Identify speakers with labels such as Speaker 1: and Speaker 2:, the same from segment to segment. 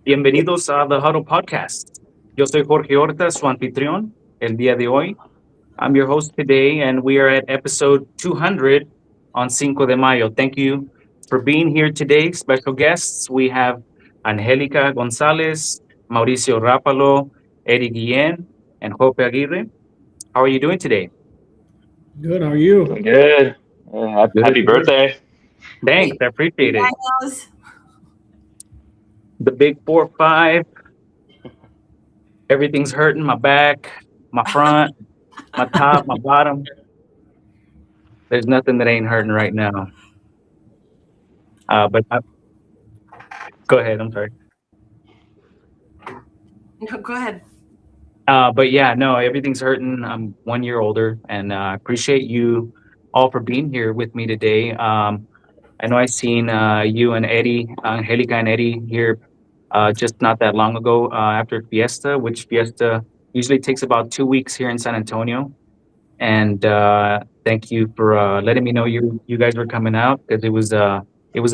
Speaker 1: Bienvenidos a The Huddle Podcast. Yo soy Jorge Horta, su anfitrión, el día de hoy. I'm your host today, and we are at episode 200 on Cinco de Mayo. Thank you for being here today. Special guests, we have Angelica Gonzalez, Mauricio Rapalo, Eddie Guillen, and Jorge Aguirre. How are you doing today?
Speaker 2: Good. How are you?
Speaker 3: Good. Happy birthday.
Speaker 1: Thanks, I appreciate it.
Speaker 4: Cumpleaños.
Speaker 1: The big 4-5. Everything's hurting, my back, my front, my top, my bottom. There's nothing that ain't hurting right now. Go ahead. I'm sorry.
Speaker 4: No, go ahead.
Speaker 1: But yeah, no, everything's hurting. I'm 1 year older, and I appreciate you all for being here with me today. I know I seen you and Eddie, Angelica and Eddie here just not that long ago after Fiesta, which Fiesta usually takes about 2 weeks here in San Antonio. And thank you for letting me know you guys were coming out, because it was a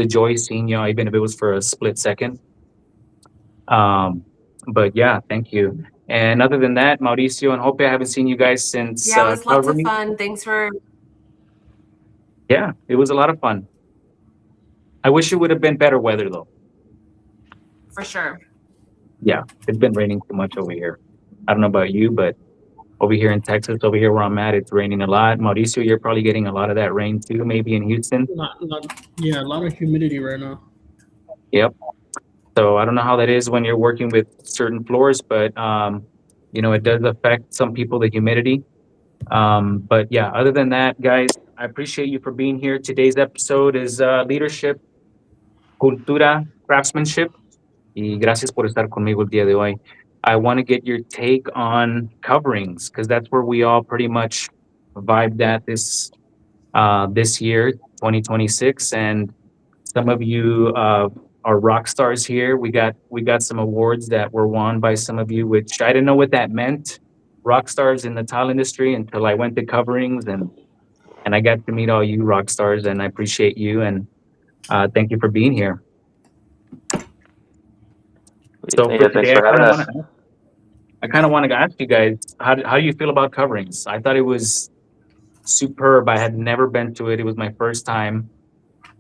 Speaker 1: joy seeing you, even if it was for a split second. But yeah, thank you. And other than that, Mauricio and Hope, I haven't seen you guys since.
Speaker 4: Yeah, it was lots of
Speaker 1: covering.
Speaker 4: fun. Thanks for.
Speaker 1: Yeah, it was a lot of fun. I wish it would have been better weather though.
Speaker 4: For sure.
Speaker 1: Yeah, it's been raining too much over here. I don't know about you, but over here in Texas, over here where I'm at, it's raining a lot. Mauricio, you're probably getting a lot of that rain too, maybe in Houston.
Speaker 2: Yeah, a lot of humidity right now.
Speaker 1: Yep. So I don't know how that is when you're working with certain floors, but it does affect some people, the humidity. But yeah, other than that, guys, I appreciate you for being here. Today's episode is leadership, cultura, craftsmanship. Y gracias por estar conmigo el día de hoy. I want to get your take on coverings, because that's where we all pretty much vibed at this year, 2026, and some of you are rock stars here. We got some awards that were won by some of you, which I didn't know what that meant, rock stars in the tile industry, until I went to coverings and I got to meet all you rock stars, and I appreciate you, and thank you for being here. So for today, I kind of want to ask you guys, how do you feel about coverings? I thought it was superb. I had never been to it. It was my first time,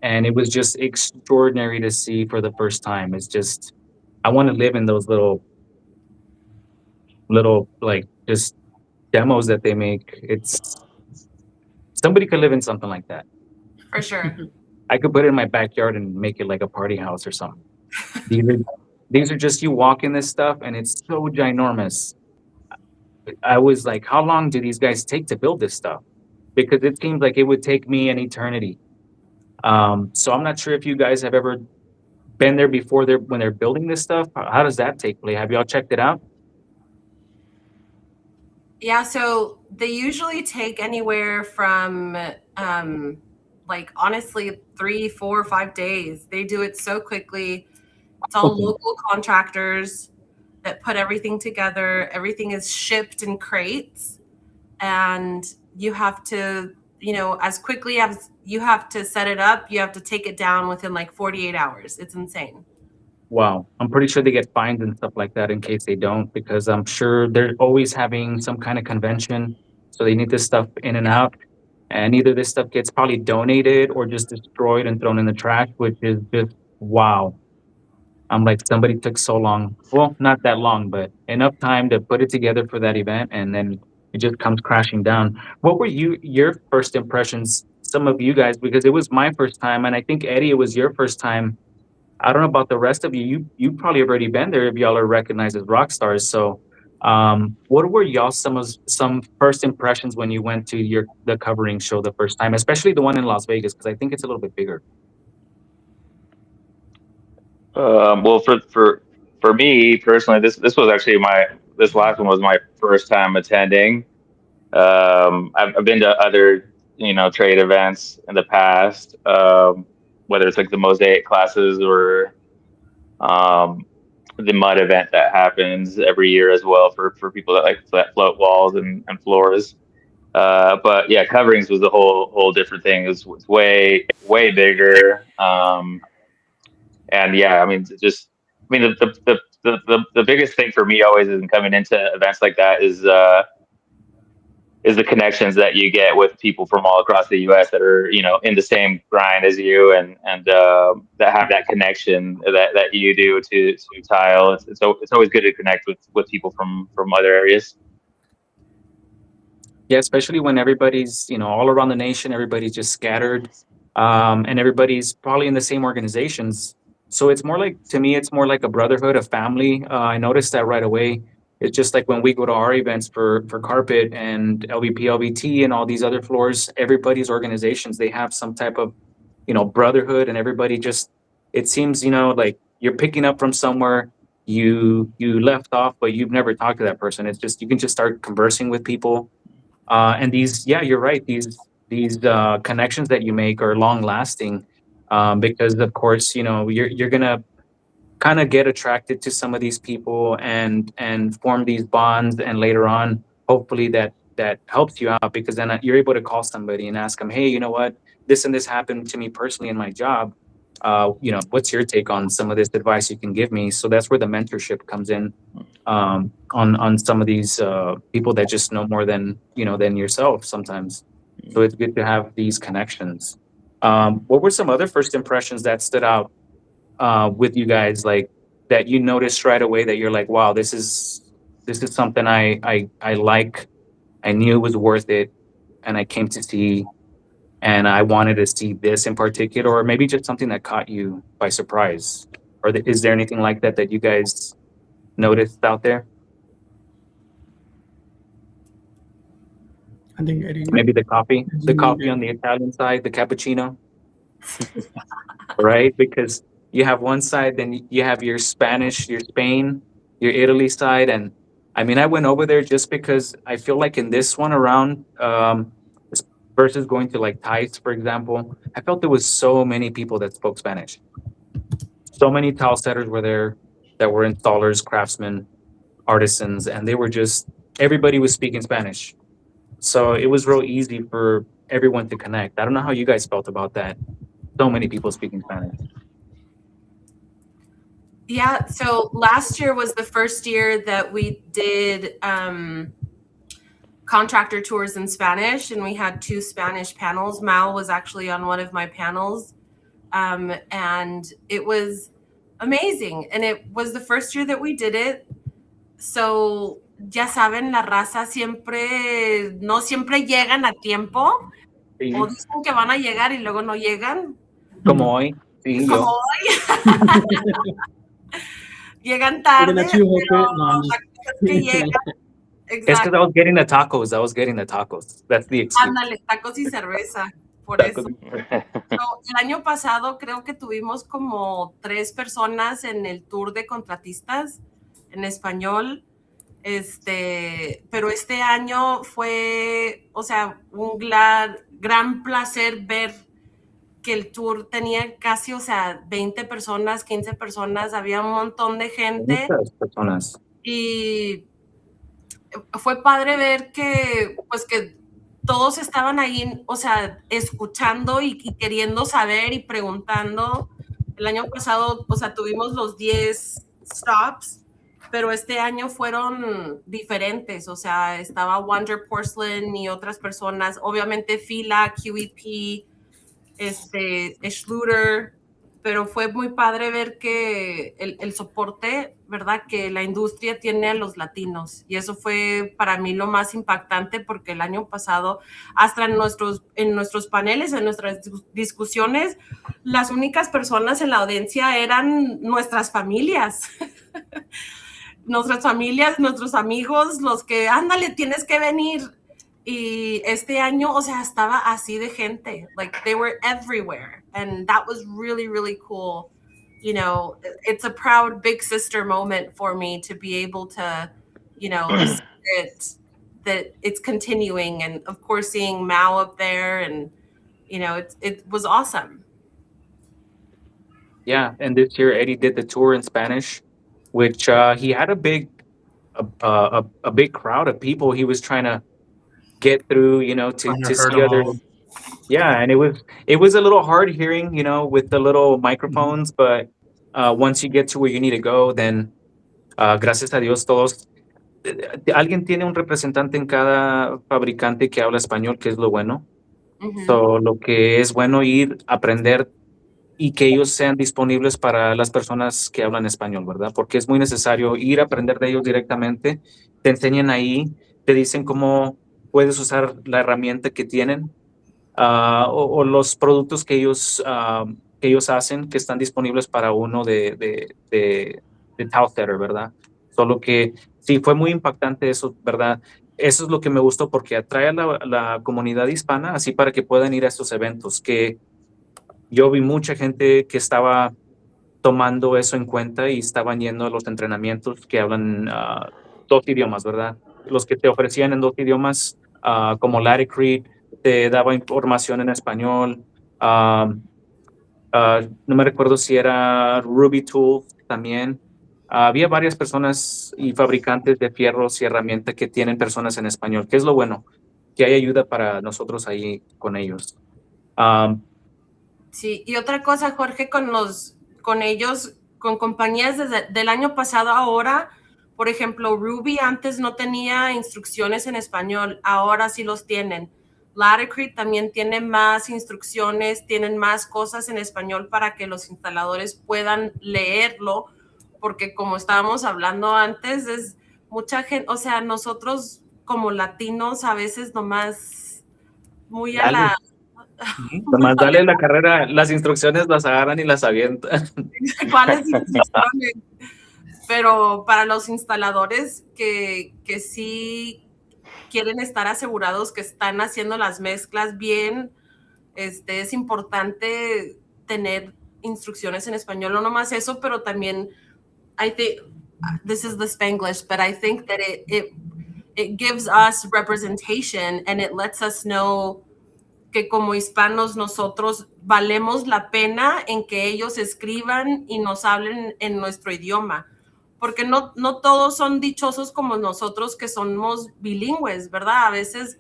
Speaker 1: and it was just extraordinary to see for the first time. It's just, I want to live in those little like just demos that they make. It's, somebody could live in something like that.
Speaker 4: For sure.
Speaker 1: I could put it in my backyard and make it like a party house or something. These are just, you walk in this stuff and it's so ginormous. I was like, how long do these guys take to build this stuff? Because it seems like it would take me an eternity. So I'm not sure if you guys have ever been there before when they're building this stuff. How does that take place? Have y'all checked it out?
Speaker 4: Yeah, so they usually take anywhere from honestly 3, 4, 5 days. They do it so quickly. It's all local contractors that put everything together. Everything is shipped in crates, and you have to, as quickly as you have to set it up, you have to take it down within like 48 hours. It's insane.
Speaker 1: wow. I'm pretty sure they get fines and stuff like that in case they don't, because I'm sure they're always having some kind of convention. So they need this stuff in and out. And either this stuff gets probably donated or just destroyed and thrown in the trash, which is just wow. I'm like, somebody took so long. Well, not that long, but enough time to put it together for that event, and then it just comes crashing down. What were your first impressions? Some of you guys, because it was my first time, and I think Eddie, it was your first time. I don't know about the rest of you. You probably have already been there if y'all are recognized as rock stars. So, what were y'all some first impressions when you went to the covering show the first time, especially the one in Las Vegas, because I think it's a little bit bigger.
Speaker 3: Well, for me personally, this was actually this last one was my first time attending. I've been to other trade events in the past, whether it's like the mosaic classes or the mud event that happens every year as well for people that like that float walls and floors. But yeah, coverings was a whole different thing. It was way bigger. And yeah, I mean, the biggest thing for me always in coming into events like that is the connections that you get with people from all across the U.S. that are in the same grind as you and that have that connection that you do to tile. It's always good to connect with people from other areas.
Speaker 1: Yeah, especially when everybody's, all around the nation, everybody's just scattered, and everybody's probably in the same organizations. So it's more like, to me, it's more like a brotherhood, a family. I noticed that right away. It's just like when we go to our events for carpet and LVP, LVT, and all these other floors, everybody's organizations, they have some type of, brotherhood, and everybody just, it seems, like you're picking up from somewhere you left off, but you've never talked to that person. It's just, you can just start conversing with people. And you're right. These connections that you make are long lasting, because of course, you're gonna kind of get attracted to some of these people and form these bonds, and later on, hopefully that helps you out, because then you're able to call somebody and ask them, hey, you know what, this and this happened to me personally in my job. What's your take on some of this advice you can give me? So that's where the mentorship comes in, on some of these people that just know more than yourself sometimes. So it's good to have these connections. What were some other first impressions that stood out with you guys, like that you noticed right away that you're like, wow, this is something I like. I knew it was worth it, and I came to see, and I wanted to see this in particular, or maybe just something that caught you by surprise, or is there anything like that you guys noticed out there?
Speaker 2: I think Eddie.
Speaker 1: Maybe the coffee on the Italian side, the cappuccino, right? Because you have one side, then you have your Spanish, your Spain, your Italy side, and I mean, I went over there just because I feel like in this one around, versus going to like Thais, for example, I felt there was so many people that spoke Spanish. So many tile setters were there that were installers, craftsmen, artisans, and they were just, everybody was speaking Spanish. So it was real easy for everyone to connect. I don't know how you guys felt about that. So many people speaking Spanish.
Speaker 4: Yeah, so last year was the first year that we did contractor tours in Spanish, and we had 2 Spanish panels. Mal was actually on one of my panels, and it was amazing. And it was the first year that we did it. So ya saben, la raza no siempre llegan a tiempo,
Speaker 1: Sí.
Speaker 4: o dicen que van a llegar y luego no llegan.
Speaker 1: Como hoy. Sí,
Speaker 4: Como
Speaker 1: yo.
Speaker 4: hoy. Llegan tarde,
Speaker 2: Looking at you, Jorge.
Speaker 4: pero
Speaker 2: No,
Speaker 4: la cosa es que llegan.
Speaker 1: It's because I was getting the tacos. That's the excuse.
Speaker 4: Ándale, tacos y cerveza, por eso. El año pasado creo que tuvimos como 3 personas en el tour de contratistas en español, pero este año fue, o sea, un gran placer ver que el tour tenía casi, o sea, 20 personas, 15 personas, había un montón de gente.
Speaker 1: Muchas personas.
Speaker 4: Y fue padre ver que todos estaban ahí, o sea, escuchando y queriendo saber y preguntando. El año pasado, o sea, tuvimos los 10 stops, pero este año fueron diferentes. O sea, estaba Wonder Porcelain y otras personas. Obviamente Fila, QEP, Schluter, pero fue muy padre ver que el soporte, ¿verdad? Que la industria tiene a los latinos. Y eso fue para mí lo más impactante porque el año pasado, hasta en nuestros paneles, en nuestras discusiones, las únicas personas en la audiencia eran nuestras familias. Nuestras familias, nuestros amigos, los que, ándale, tienes que venir. Y este año, o sea, estaba así de gente. Like, they were everywhere. And that was really, really cool. You know, it's a proud big sister moment for me to be able to, you know, see that it's continuing. And of course, seeing Mao up there, and, you know, it was awesome.
Speaker 1: Yeah, and this year Eddie did the tour in Spanish, which he had a big crowd of people he was trying to get through, you know, to
Speaker 5: Trying to herd
Speaker 1: see
Speaker 5: them
Speaker 1: other.
Speaker 5: all.
Speaker 1: Yeah, and it was a little hard hearing, you know, with the little microphones, but once you get to where you need to go, then gracias a Dios todos. Alguien tiene un representante en cada fabricante que habla español, que es lo bueno.
Speaker 4: Mhm.
Speaker 1: So, lo que es bueno ir, aprender y que ellos sean disponibles para las personas que hablan español, ¿verdad? Porque es muy necesario ir a aprender de ellos directamente. Te enseñan ahí, te dicen cómo puedes usar la herramienta que tienen o los productos que ellos hacen que están disponibles para uno de Towsetter, ¿verdad? Solo que sí, fue muy impactante eso, ¿verdad? Eso es lo que me gustó porque atrae a la comunidad hispana así para que puedan ir a estos eventos, que yo vi mucha gente que estaba tomando eso en cuenta y estaban yendo a los entrenamientos que hablan 2 idiomas, ¿verdad? Los que te ofrecían en 2 idiomas, como Larry Creed, te daba información en español. No me recuerdo si era Ruby Tools también. Había varias personas y fabricantes de fierros y herramientas que tienen personas en español, que es lo bueno, que hay ayuda para nosotros ahí con ellos.
Speaker 4: Sí, y otra cosa, Jorge, con ellos, con compañías del año pasado a ahora, por ejemplo, Ruby antes no tenía instrucciones en español, ahora sí los tienen. Latticrete también tiene más instrucciones, tienen más cosas en español para que los instaladores puedan leerlo, porque como estábamos hablando antes, es mucha gente, o sea, nosotros como latinos a veces nomás muy a la...
Speaker 1: Nomás dale la carrera, las instrucciones las agarran y las avientan.
Speaker 4: ¿Cuáles instrucciones? Pero para los instaladores que sí quieren estar asegurados que están haciendo las mezclas bien, es importante tener instrucciones en español, no nomás eso, pero también I think this is the Spanglish, but I think that it gives us representation and it lets us know que como hispanos nosotros valemos la pena en que ellos escriban y nos hablen en nuestro idioma, porque no todos son dichosos como nosotros que somos bilingües, ¿verdad? A veces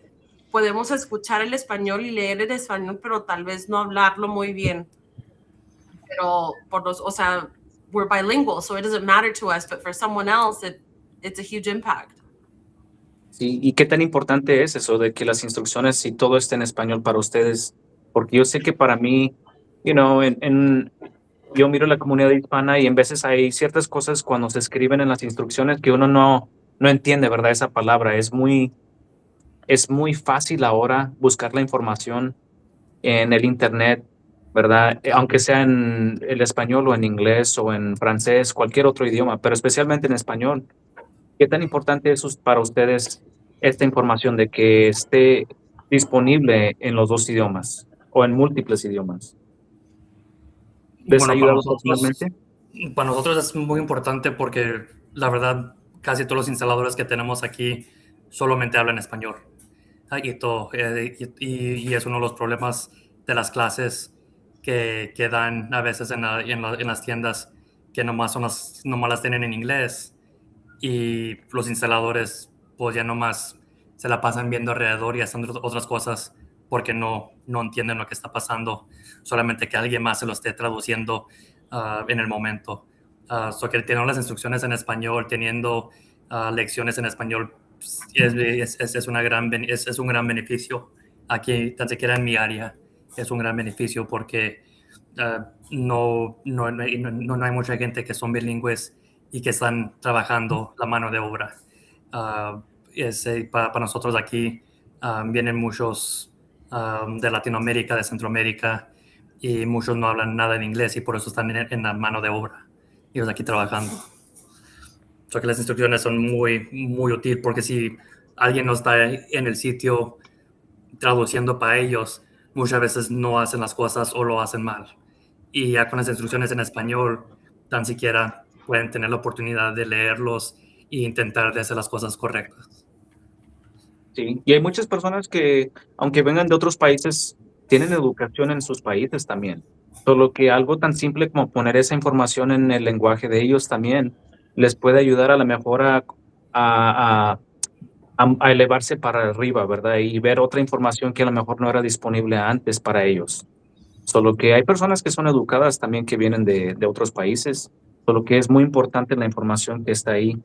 Speaker 4: podemos escuchar el español y leer el español, pero tal vez no hablarlo muy bien. Pero o sea, we're bilingual, so it doesn't matter to us, but for someone else, it's a huge impact.
Speaker 1: Sí, ¿y qué tan importante es eso de que las instrucciones y todo esté en español para ustedes? Porque yo sé que para mí, you know, yo miro la comunidad hispana y en veces hay ciertas cosas cuando se escriben en las instrucciones que uno no entiende, ¿verdad? Esa palabra es muy fácil ahora buscar la información en el internet, ¿verdad? Aunque sea en el español o en inglés o en francés, cualquier otro idioma, pero especialmente en español. ¿Qué tan importante es para ustedes esta información de que esté disponible en los 2 idiomas o en múltiples idiomas? ¿Les ha
Speaker 5: Bueno,
Speaker 1: ayudado personalmente?
Speaker 5: para nosotros es muy importante porque la verdad casi todos los instaladores que tenemos aquí solamente hablan español. Y es uno de los problemas de las clases que dan a veces en las tiendas que nomás las tienen en inglés y los instaladores pues ya nomás se la pasan viendo alrededor y haciendo otras cosas porque no entienden lo que está pasando, solamente que alguien más se lo esté traduciendo en el momento. So que teniendo las instrucciones en español, teniendo lecciones en español, es un gran beneficio. Aquí, tan siquiera en mi área, es un gran beneficio porque no hay mucha gente que son bilingües y que están trabajando la mano de obra. Para nosotros aquí vienen muchos de Latinoamérica, de Centroamérica, y muchos no hablan nada en inglés y por eso están en la mano de obra, ellos aquí trabajando. O sea que las instrucciones son muy, muy útiles porque si alguien no está en el sitio traduciendo para ellos, muchas veces no hacen las cosas o lo hacen mal. Y ya con las instrucciones en español, tan siquiera pueden tener la oportunidad de leerlos e intentar de hacer las cosas correctas.
Speaker 1: Sí, y hay muchas personas que, aunque vengan de otros países, tienen educación en sus países también. Solo que algo tan simple como poner esa información en el lenguaje de ellos también les puede ayudar a lo mejor a elevarse para arriba, ¿verdad? Y ver otra información que a lo mejor no era disponible antes para ellos. Solo que hay personas que son educadas también que vienen de otros países, solo que es muy importante la información que está ahí.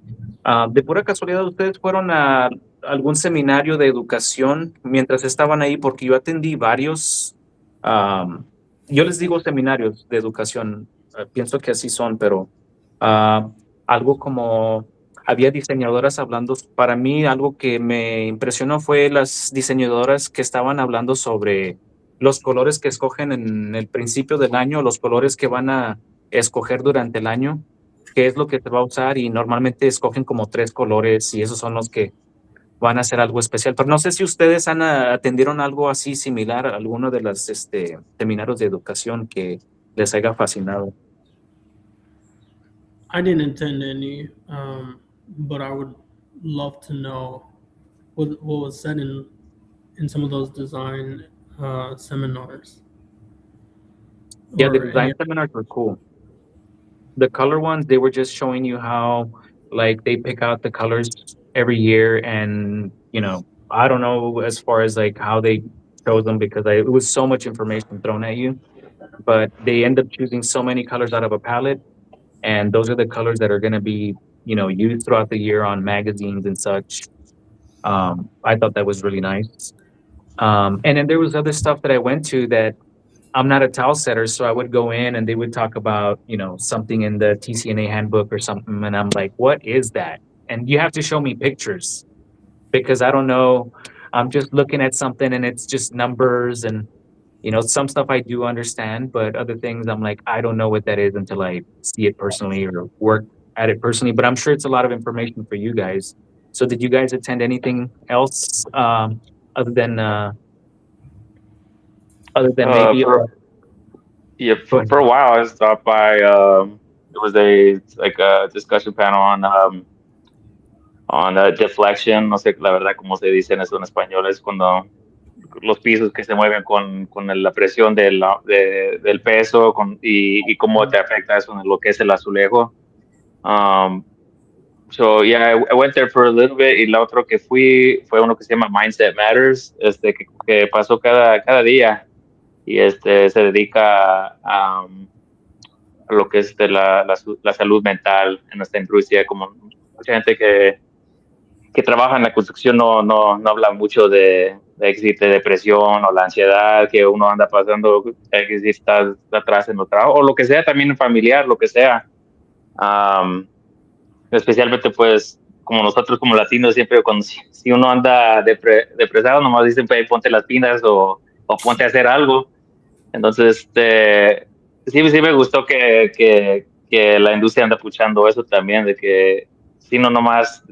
Speaker 1: De pura casualidad, ¿ustedes fueron a algún seminario de educación mientras estaban ahí? Porque yo atendí varios, yo les digo seminarios de educación, pienso que así son, pero algo como había diseñadoras hablando, para mí algo que me impresionó fue las diseñadoras que estaban hablando sobre los colores que escogen en el principio del año, los colores que van a escoger durante el año, qué es lo que te va a usar y normalmente escogen como 3 colores y esos son los que van a hacer algo especial. Pero no sé si ustedes atendieron algo así similar a alguno de los seminarios de educación que les haya fascinado.
Speaker 2: I didn't attend any, but I would love to know what was said in some of those design seminars.
Speaker 1: Yeah, the
Speaker 2: Or
Speaker 1: design
Speaker 2: any-
Speaker 1: seminars were cool. The color ones, they were just showing you how, like, they pick out the colors every year, and I don't know as far as like how they chose them because it was so much information thrown at you, but they end up choosing so many colors out of a palette, and those are the colors that are going to be used throughout the year on magazines and such. I thought that was really nice. And then there was other stuff that I went to that I'm not a towel setter, so I would go in and they would talk about, something in the TCNA handbook or something. And I'm like, what is that? And you have to show me pictures because I don't know. I'm just looking at something and it's just numbers and, some stuff I do understand, but other things I'm like, I don't know what that is until I see it personally or work at it personally. But I'm sure it's a lot of information for you guys. So did you guys attend anything else other than maybe?
Speaker 3: For a while I stopped by. It was a discussion panel on deflection. No sé la verdad cómo se dice en eso en español. Es cuando los pisos que se mueven con la presión del peso y cómo te afecta eso en lo que es el azulejo. So yeah, I went there for a little bit, y la otra que fue uno que se llama Mindset Matters, que pasó cada día, y se dedica a lo que es la salud mental en nuestra industria. Como mucha gente que trabaja en la construcción no habla mucho de depresión o la ansiedad que uno anda pasando, que si está atrás en el trabajo o lo que sea, también familiar, lo que sea. Especialmente pues como nosotros como latinos siempre si uno anda depresado nomás dicen pues, ponte las pilas o ponte a hacer algo. Entonces sí me gustó que la industria anda puchando eso también, de que si no nomás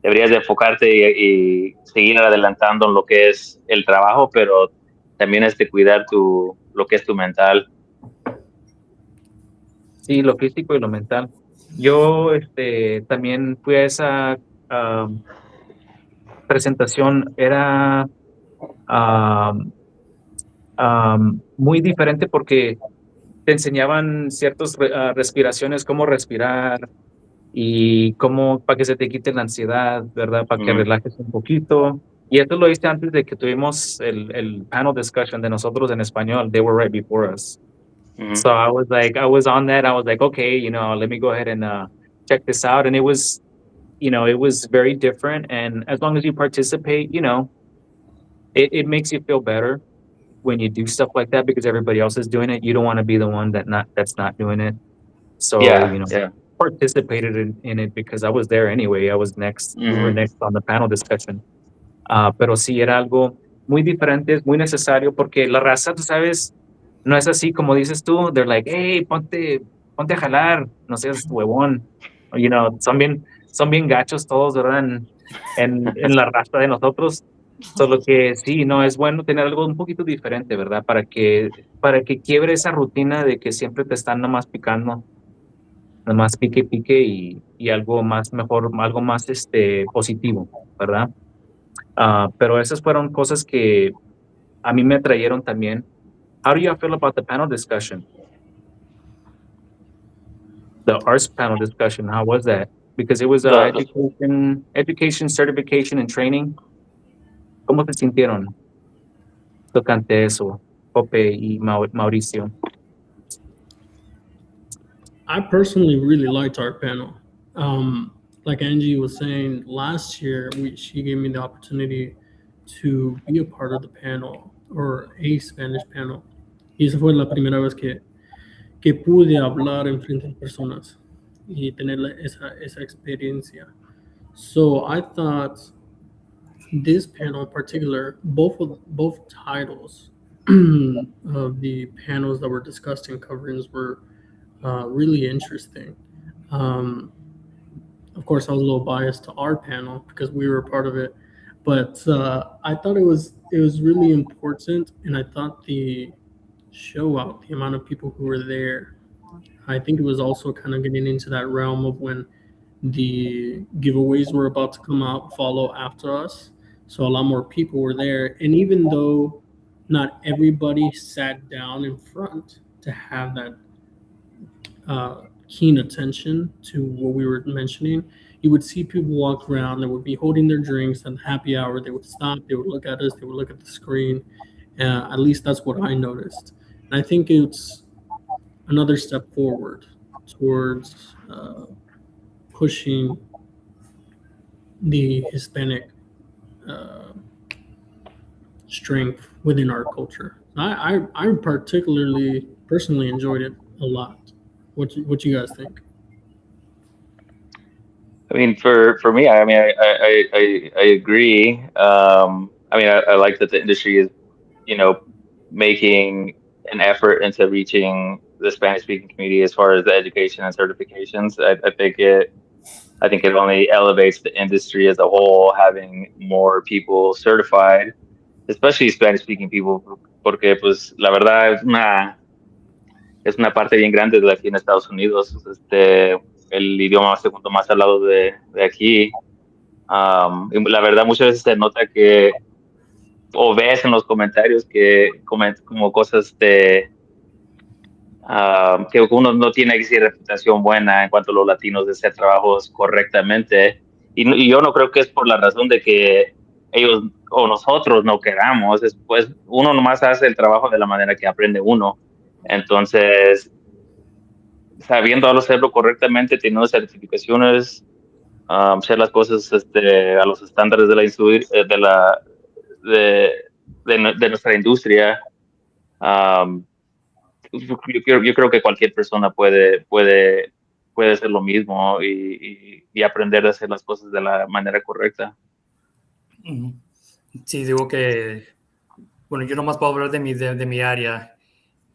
Speaker 3: deberías de enfocarte y seguir adelantando en lo que es el trabajo, pero también cuidar lo que es tu mental.
Speaker 1: Sí, lo físico y lo mental. Yo también fui a esa presentación, era muy diferente porque te enseñaban ciertas respiraciones, cómo respirar y cómo para que se te quite la ansiedad, ¿verdad? Para que relajes un poquito. Y esto lo hice antes de que tuvimos el panel discussion de nosotros en español. They were right before us. So I was on that. I was like, okay, let me go ahead and check this out. And it was, it was very different. And as long as you participate, it makes you feel better when you do stuff like that because everybody else is doing it. You don't want to be the one that's not doing it. So,
Speaker 3: Yeah, yeah.
Speaker 1: participated in it because I was there anyway. I was next. We were next on the panel discussion. Pero sí era algo muy diferente, muy necesario porque la raza, tú sabes, no es así como dices tú. They're like, hey, ponte a jalar, no seas huevón. Son bien gachos todos, ¿verdad? En la raza de nosotros. Solo que sí, no, es bueno tener algo un poquito diferente, ¿verdad? Para que quiebre esa rutina de que siempre te están nomás picando, nomás pique, pique y algo más mejor, algo más positivo, ¿verdad? Pero esas fueron cosas que a mí me atrayeron también. How do you feel about the panel discussion? The arts panel discussion, how was that? Because it was
Speaker 3: The-
Speaker 1: education, certification, and training. ¿Cómo se sintieron? Tocante eso, Pope y Mauricio.
Speaker 2: I personally really liked our panel. Like Angie was saying, last year she gave me the opportunity to be a part of the panel or a Spanish panel. Y esa fue la primera vez que pude hablar en frente de personas y tener esa experiencia. So I thought this panel in particular, both titles of the panels that were discussed in coverings were really interesting. Of course, I was a little biased to our panel because we were a part of it, but I thought it was really important, and I thought the amount of people who were there, I think it was also kind of getting into that realm of when the giveaways were about to come out, follow after us. So a lot more people were there, and even though not everybody sat down in front to have that keen attention to what we were mentioning, you would see people walk around that would be holding their drinks and happy hour. They would stop, they would look at us, they would look at the screen. At least that's what I noticed. And I think it's another step forward towards pushing the Hispanic strength within our culture. I personally enjoyed it a lot. What you guys think?
Speaker 3: I mean, for me, I agree. I like that the industry is, making an effort into reaching the Spanish speaking community as far as the education and certifications. I think it only elevates the industry as a whole, having more people certified, especially Spanish speaking people, porque pues la verdad es una parte bien grande de aquí en Estados Unidos, el idioma segundo más hablado de aquí. Y la verdad muchas veces se nota que, o ves en los comentarios que comentan como cosas que uno no tiene que reputación buena en cuanto a los latinos de hacer trabajos correctamente. Y yo no creo que es por la razón de que ellos o nosotros no queramos. Pues uno nomás hace el trabajo de la manera que aprende uno. Entonces, sabiendo hacerlo correctamente, teniendo certificaciones, hacer las cosas a los estándares de de nuestra industria, yo creo que cualquier persona puede hacer lo mismo y aprender a hacer las cosas de la manera correcta.
Speaker 5: Sí, digo que, bueno, yo nomás puedo hablar de mi área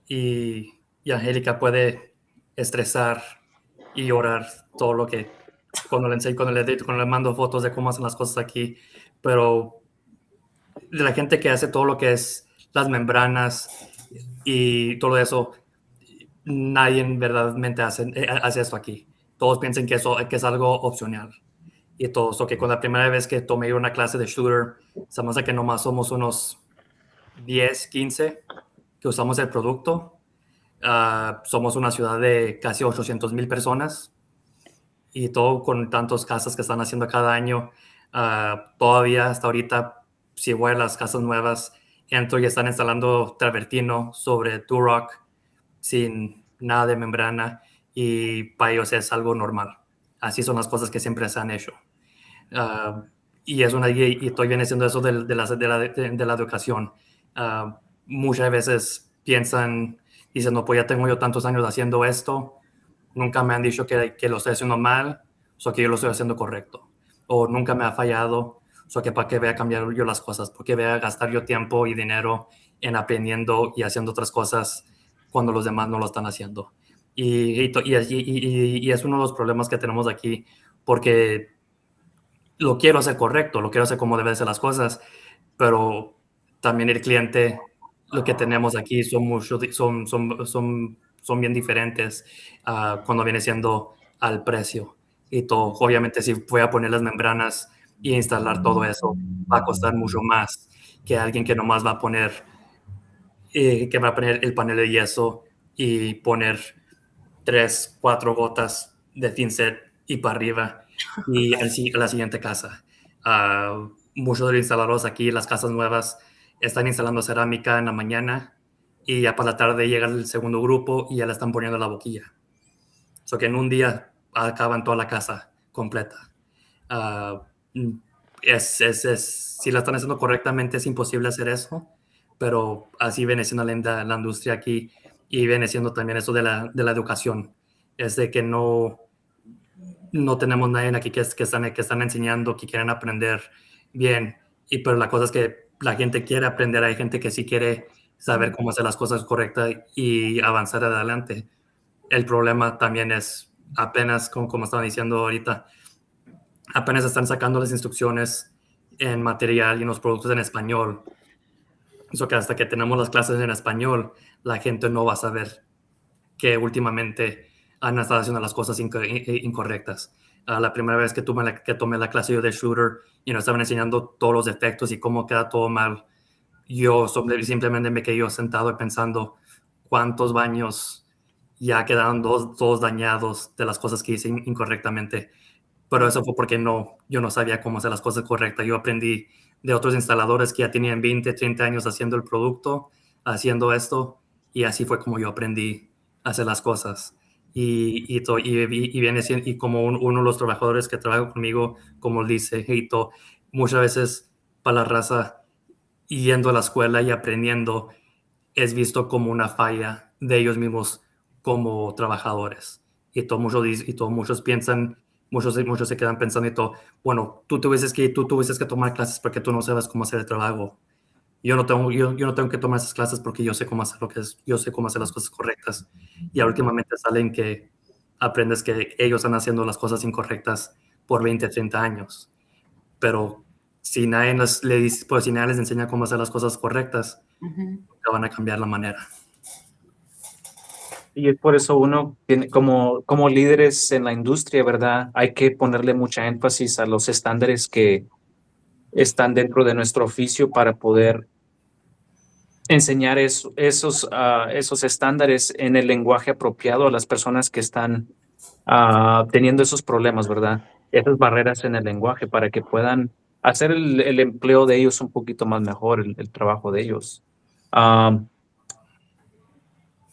Speaker 5: y Angélica puede estresar y llorar todo lo que cuando le enseño, cuando le mando fotos de cómo hacen las cosas aquí, pero de la gente que hace todo lo que es las membranas y todo eso, nadie verdaderamente hace eso aquí. Todos piensan que es algo opcional. Y todo eso, que con la primera vez que tomé una clase de shooter, se me hace que nomás somos unos 10, 15 que usamos el producto. Somos una ciudad de casi 800,000 personas y todo con tantas casas que están haciendo cada año. Todavía hasta ahorita, si voy a las casas nuevas, entro y están instalando travertino sobre Durock sin nada de membrana, y para ellos es algo normal. Así son las cosas que siempre se han hecho. Y estoy viene siendo eso de la educación. Muchas veces piensan, dicen, no, pues ya tengo yo tantos años haciendo esto, nunca me han dicho que lo estoy haciendo mal, o que yo lo estoy haciendo correcto, o nunca me ha fallado, o que para qué voy a cambiar yo las cosas, porque voy a gastar yo tiempo y dinero en aprendiendo y haciendo otras cosas cuando los demás no lo están haciendo. Y es uno de los problemas que tenemos aquí, porque lo quiero hacer correcto, lo quiero hacer como deben ser las cosas, pero también el cliente, lo que tenemos aquí son bien diferentes cuando viene siendo al precio. Y todo, obviamente, si voy a poner las membranas y instalar todo eso, va a costar mucho más que alguien que nomás va a poner, el panel de yeso y poner 3, 4 gotas de thin set y para arriba y a la siguiente casa. Muchos de los instaladores aquí, las casas nuevas, están instalando cerámica en la mañana y ya para la tarde llega el segundo grupo y ya le están poniendo la boquilla. So que en un día acaban toda la casa completa. Si la están haciendo correctamente es imposible hacer eso, pero así viene siendo la industria aquí, y viene siendo también eso de la educación. Es de que no tenemos nadie aquí que están enseñando, que quieren aprender bien, pero la cosa es que la gente quiere aprender, hay gente que sí quiere saber cómo hacer las cosas correctas y avanzar adelante. El problema también es apenas, como estaba diciendo ahorita, apenas están sacando las instrucciones en material y en los productos en español. Eso que hasta que tenemos las clases en español, la gente no va a saber que últimamente han estado haciendo las cosas incorrectas. La primera vez que tomé la clase yo de shooter y nos estaban enseñando todos los defectos y cómo queda todo mal, yo simplemente me quedé sentado pensando cuántos baños ya quedaron todos dañados de las cosas que hice incorrectamente. Pero eso fue porque yo no sabía cómo hacer las cosas correctas. Yo aprendí de otros instaladores que ya tenían 20, 30 años haciendo el producto, haciendo esto, y así fue como yo aprendí a hacer las cosas. Viene siendo, y como uno de los trabajadores que trabaja conmigo, como dice Heito, muchas veces para la raza, yendo a la escuela y aprendiendo, es visto como una falla de ellos mismos como trabajadores. Muchos piensan, muchos se quedan pensando bueno, tú tuvieses que tomar clases porque tú no sabes cómo hacer el trabajo. Yo no tengo que tomar esas clases porque yo sé cómo hacer yo sé cómo hacer las cosas correctas. Y últimamente salen que aprendes que ellos están haciendo las cosas incorrectas por 20, 30 años. Pero si nadie si nadie les enseña cómo hacer las cosas correctas, nunca van a cambiar la manera.
Speaker 1: Y es por eso uno tiene, como líderes en la industria, ¿verdad? Hay que ponerle mucha énfasis a los estándares que están dentro de nuestro oficio para poder enseñar esos estándares en el lenguaje apropiado a las personas que están teniendo esos problemas, ¿verdad? Esas barreras en el lenguaje para que puedan hacer el empleo de ellos un poquito más mejor, el trabajo de ellos.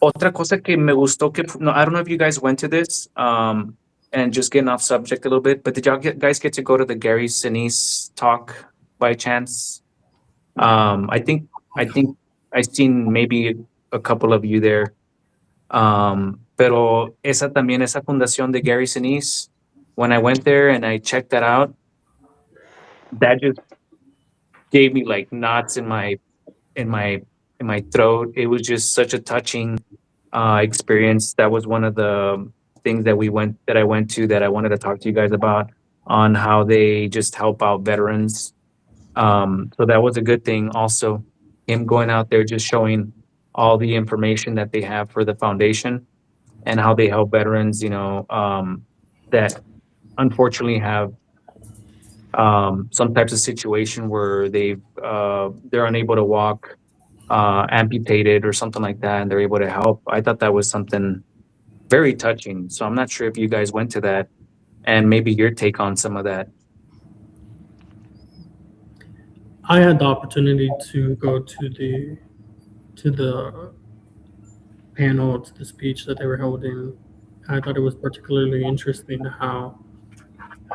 Speaker 1: Otra cosa que me gustó no, I don't know if you guys went to this, and just getting off subject a little bit, but did y'all guys get to go to the Gary Sinise talk by chance? I think I've seen maybe a couple of you there. Pero esa fundación de Gary Sinise, when I went there and I checked that out, that just gave me like knots in my throat. It was just such a touching experience. That was one of the things that I went to that I wanted to talk to you guys about, on how they just help out veterans. So that was a good thing. Also, him going out there just showing all the information that they have for the foundation and how they help veterans, that unfortunately have some types of situation where they're unable to walk, amputated or something like that, and they're able to help. I thought that was something very touching. So I'm not sure if you guys went to that, and maybe your take on some of that.
Speaker 2: I had the opportunity to go to the panel, to the speech that they were holding. I thought it was particularly interesting how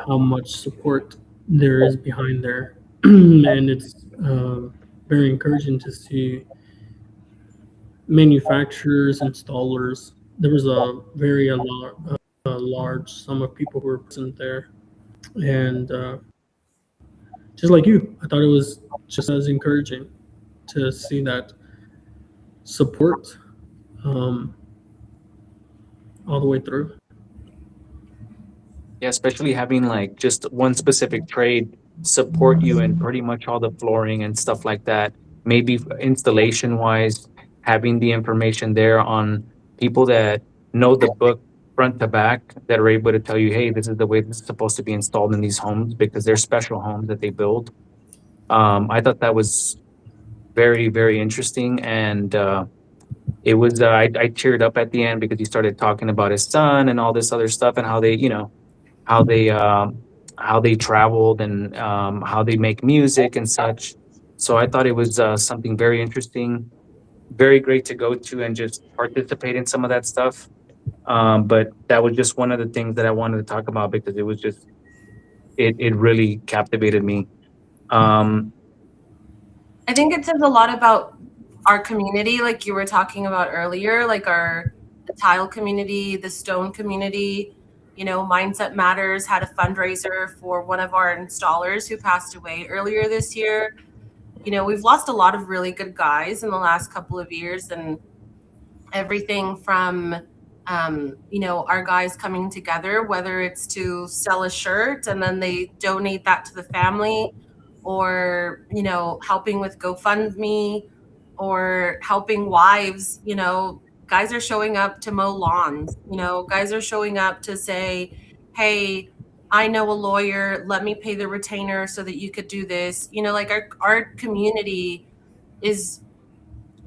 Speaker 2: much support there is behind there, and it's very encouraging to see manufacturers, installers. There was a very large sum of people who were present there, and just like you, I thought it was just as encouraging to see that support all the way through.
Speaker 1: Yeah, especially having like just one specific trade support you in pretty much all the flooring and stuff like that. Maybe installation wise, having the information there on people that know the book front to back that are able to tell you, hey, this is the way this is supposed to be installed in these homes because they're special homes that they build. I thought that was very, very interesting. And it was, I cheered up at the end because he started talking about his son and all this other stuff and how they, how they how they traveled and how they make music and such. So I thought it was something very interesting, very great to go to and just participate in some of that stuff. But that was just one of the things that I wanted to talk about because it was just it really captivated me. Um,
Speaker 4: I think it says a lot about our community, like you were talking about earlier, like the tile community, the stone community. You know, Mindset Matters had a fundraiser for one of our installers who passed away earlier this year. You know, we've lost a lot of really good guys in the last couple of years, and everything from you know, our guys coming together, whether it's to sell a shirt and then they donate that to the family, or, you know, helping with GoFundMe, or helping wives. You know, guys are showing up to mow lawns. You know, guys are showing up to say, hey, I know a lawyer, let me pay the retainer so that you could do this. You know, like our community is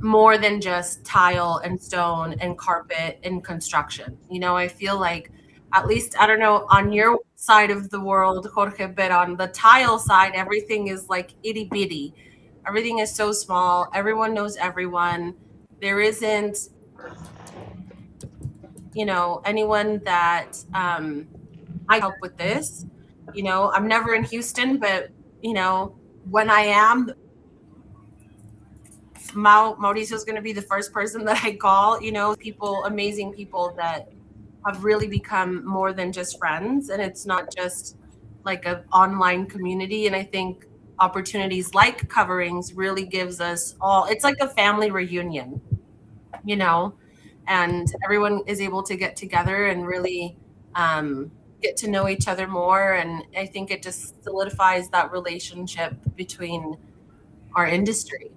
Speaker 4: more than just tile and stone and carpet and construction. You know, I feel like, at least, I don't know, on your side of the world, Jorge, but on the tile side, everything is like itty bitty. Everything is so small. Everyone knows everyone. There isn't, you know, anyone that I help with this. You know, I'm never in Houston, but, you know, when I am, Mauricio's going to be the first person that I call. You know, people, amazing people that have really become more than just friends, and it's not just like an online community. And I think opportunities like coverings really gives us all, it's like a family reunion, you know, and everyone is able to get together and really get to know each other more. And I think it just solidifies that relationship between our industry.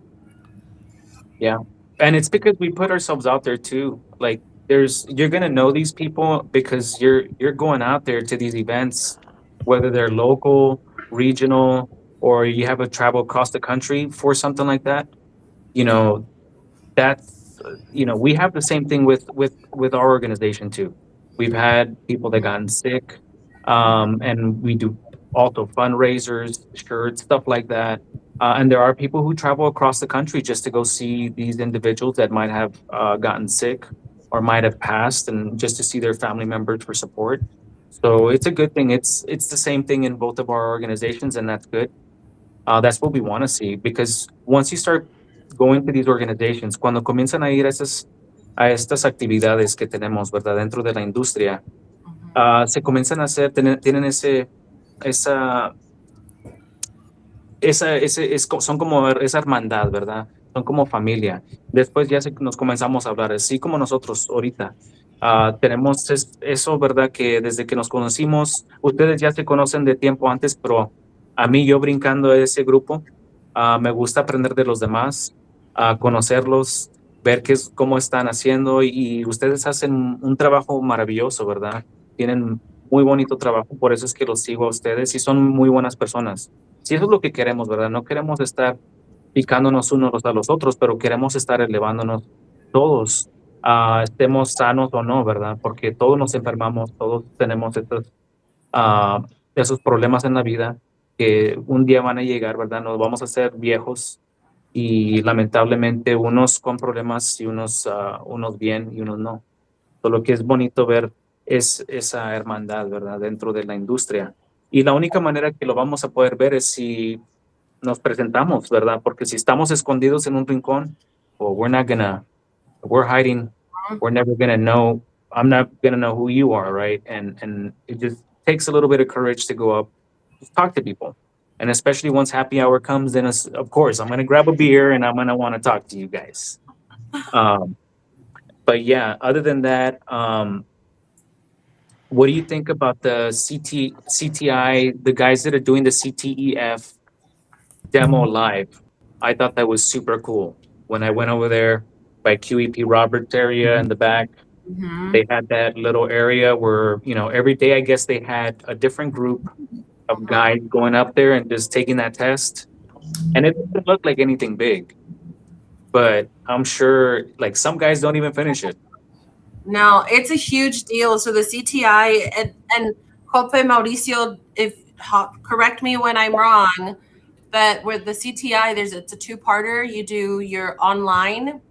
Speaker 1: Yeah. And it's because we put ourselves out there too. Like you're gonna know these people because you're going out there to these events, whether they're local, regional, or you have a travel across the country for something like that. You know, that's we have the same thing with our organization too. We've had people that gotten sick, and we do also fundraisers, shirts, stuff like that. And there are people who travel across the country just to go see these individuals that might have gotten sick or might have passed, and just to see their family members for support. So it's a good thing. It's the same thing in both of our organizations, and that's good. That's what we want to see, because once you start going to these organizations, cuando comienzan a ir a estas actividades que tenemos, ¿verdad? Dentro de la industria, se comienzan a hacer, tienen son como esa hermandad, ¿verdad? Son como familia. Después ya nos comenzamos a hablar, así como nosotros ahorita. Tenemos eso, ¿verdad? Que desde que nos conocimos, ustedes ya se conocen de tiempo antes, pero a mí, yo brincando a ese grupo, me gusta aprender de los demás, conocerlos, ver cómo están haciendo, y ustedes hacen un trabajo maravilloso, ¿verdad? Tienen muy bonito trabajo, por eso es que los sigo a ustedes y son muy buenas personas. Si eso es lo que queremos, ¿verdad? No queremos estar picándonos unos a los otros, pero queremos estar elevándonos todos, estemos sanos o no, ¿verdad? Porque todos nos enfermamos, todos tenemos esos problemas en la vida que un día van a llegar, ¿verdad? Nos vamos a hacer viejos, y lamentablemente unos con problemas y unos bien y unos no. Lo que es bonito ver es esa hermandad, ¿verdad? Dentro de la industria. Y la única manera que lo vamos a poder ver es si nos presentamos, ¿verdad? Porque si estamos escondidos en un rincón, well, we're hiding, we're never gonna know, I'm not gonna know who you are, right? And it just takes a little bit of courage to go up, just talk to people. And especially once happy hour comes, then of course, I'm gonna grab a beer and I'm gonna wanna talk to you guys. But yeah, other than that, what do you think about the CTI, the guys that are doing the CTEF demo live? I thought that was super cool. When I went over there by QEP Roberts area in the back, they had that little area where, every day I guess they had a different group of guys going up there and just taking that test. And it didn't look like anything big. But I'm sure like some guys don't even finish it.
Speaker 4: No, it's a huge deal. So the CTI and Jope Mauricio, correct me when I'm wrong, but with the CTI, it's a two-parter. You do your online,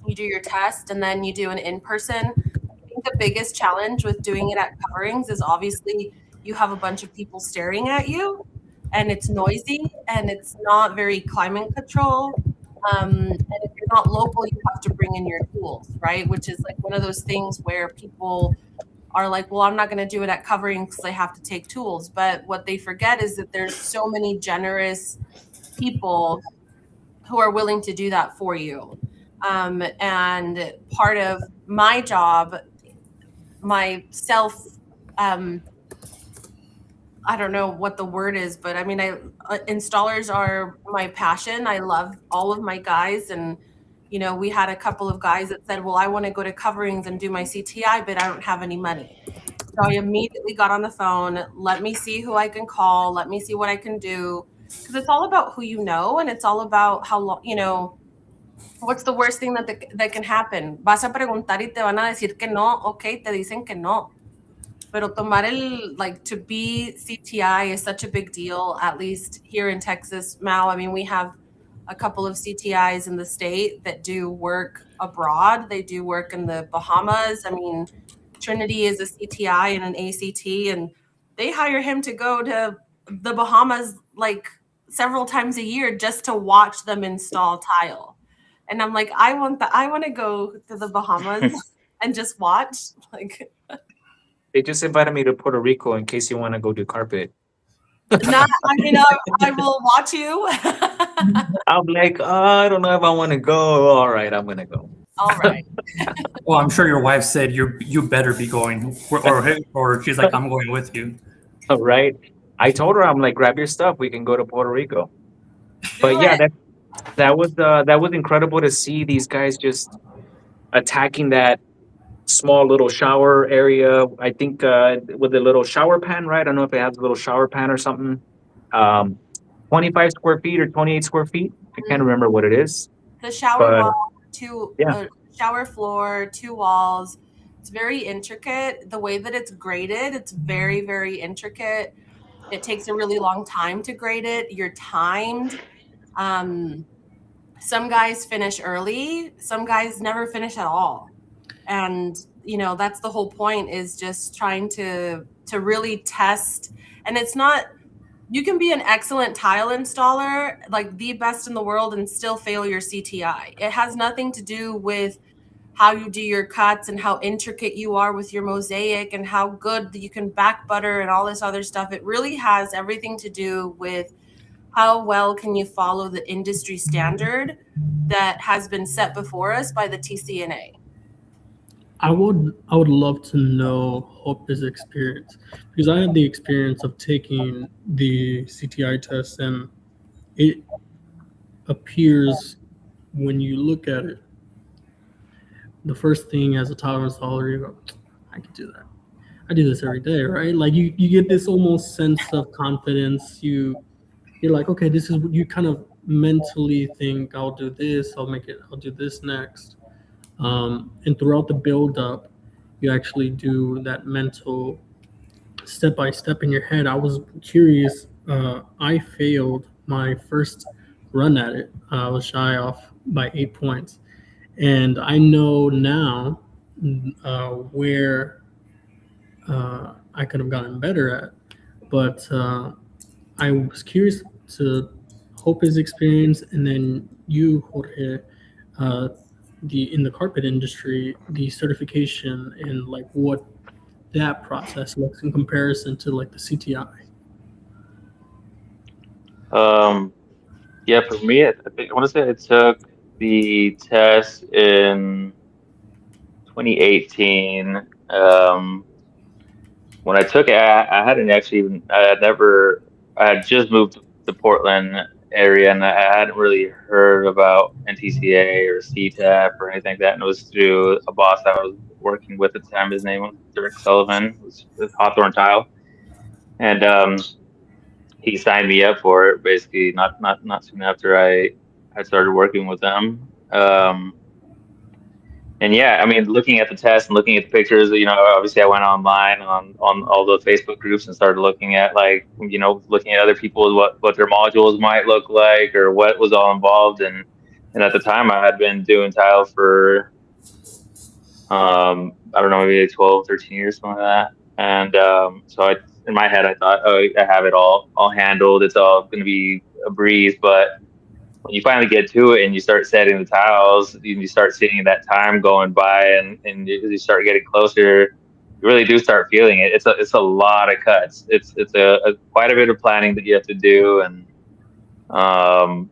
Speaker 4: you do your test, and then you do an in-person. I think the biggest challenge with doing it at coverings is obviously you have a bunch of people staring at you, and it's noisy, and it's not very climate control. And if you're not local, you have to bring in your tools, right? Which is like one of those things where people are like, well, I'm not going to do it at coverings because I have to take tools. But what they forget is that there's so many generous people who are willing to do that for you. And part of my job, myself, I don't know what the word is, but I mean, installers are my passion. I love all of my guys. And, we had a couple of guys that said, well, I want to go to coverings and do my CTI, but I don't have any money. So I immediately got on the phone. Let me see who I can call. Let me see what I can do. Because it's all about who you know. And it's all about how long, what's the worst thing that can happen? Vas a preguntar y te van a decir que no. Okay, te dicen que no. Pero to be CTI is such a big deal, at least here in Texas, Mao. I mean, we have a couple of CTIs in the state that do work abroad. They do work in the Bahamas. I mean, Trinity is a CTI and an ACT, and they hire him to go to the Bahamas like several times a year just to watch them install tile. And I'm like, I want to go to the Bahamas and just watch. Like,
Speaker 1: they just invited me to Puerto Rico in case you want to go do carpet.
Speaker 4: I will watch you.
Speaker 1: I'm like, I don't know if I want to go. All right, I'm going to go.
Speaker 4: All right.
Speaker 5: Well, I'm sure your wife said you better be going, or she's like, I'm going with you.
Speaker 1: All right. I told her, I'm like, grab your stuff. We can go to Puerto Rico. But yeah, that was incredible to see these guys just attacking that small little shower area. I think with a little shower pan, right? I don't know if it has a little shower pan or something. 25 square feet or 28 square feet. I can't remember what it is.
Speaker 4: The shower wall, shower floor, 2 walls. It's very intricate. The way that it's graded, it's very, very intricate. It takes a really long time to grade it. You're timed. Some guys finish early. Some guys never finish at all. And, that's the whole point, is just trying to really test. And it's not, you can be an excellent tile installer, like the best in the world, and still fail your CTI. It has nothing to do with how you do your cuts and how intricate you are with your mosaic and how good you can back butter and all this other stuff. It really has everything to do with how well can you follow the industry standard that has been set before us by the TCNA.
Speaker 2: I would love to know Hope's experience, because I had the experience of taking the CTI test, and it appears when you look at it, the first thing as a tile installer, you go, I can do that. I do this every day, right? Like you get this almost sense of confidence. You're like, okay, this is what you kind of mentally think, I'll do this, I'll do this next. And throughout the build-up, you actually do that mental step-by-step in your head. I was curious. I failed my first run at it. I was shy off by 8 points, and I know now where I could have gotten better at. But I was curious to Hope's experience, and then you, Jorge, uh, the in the carpet industry, the certification, and like what that process looks in comparison to like the CTI.
Speaker 3: Yeah, for me, I think I want to say I took the test in 2018. When I took it, I hadn't actually, I had just moved to Portland area, and I hadn't really heard about NTCA or CTEF or anything like that. And it was through a boss I was working with at the time. His name was Dirk Sullivan. It was with Hawthorne Tile, and he signed me up for it. Basically, not soon after I started working with them. And yeah, I mean, looking at the test and looking at the pictures, obviously I went online on all the Facebook groups and started looking at looking at other people, what their modules might look like or what was all involved. And at the time I had been doing tile for, I don't know, maybe like 12, 13 years, something like that. And so in my head, I thought, oh, I have it all handled. It's all going to be a breeze. But when you finally get to it and you start setting the tiles, you start seeing that time going by, and you start getting closer, you really do start feeling it. It's a lot of cuts. It's quite a bit of planning that you have to do, and also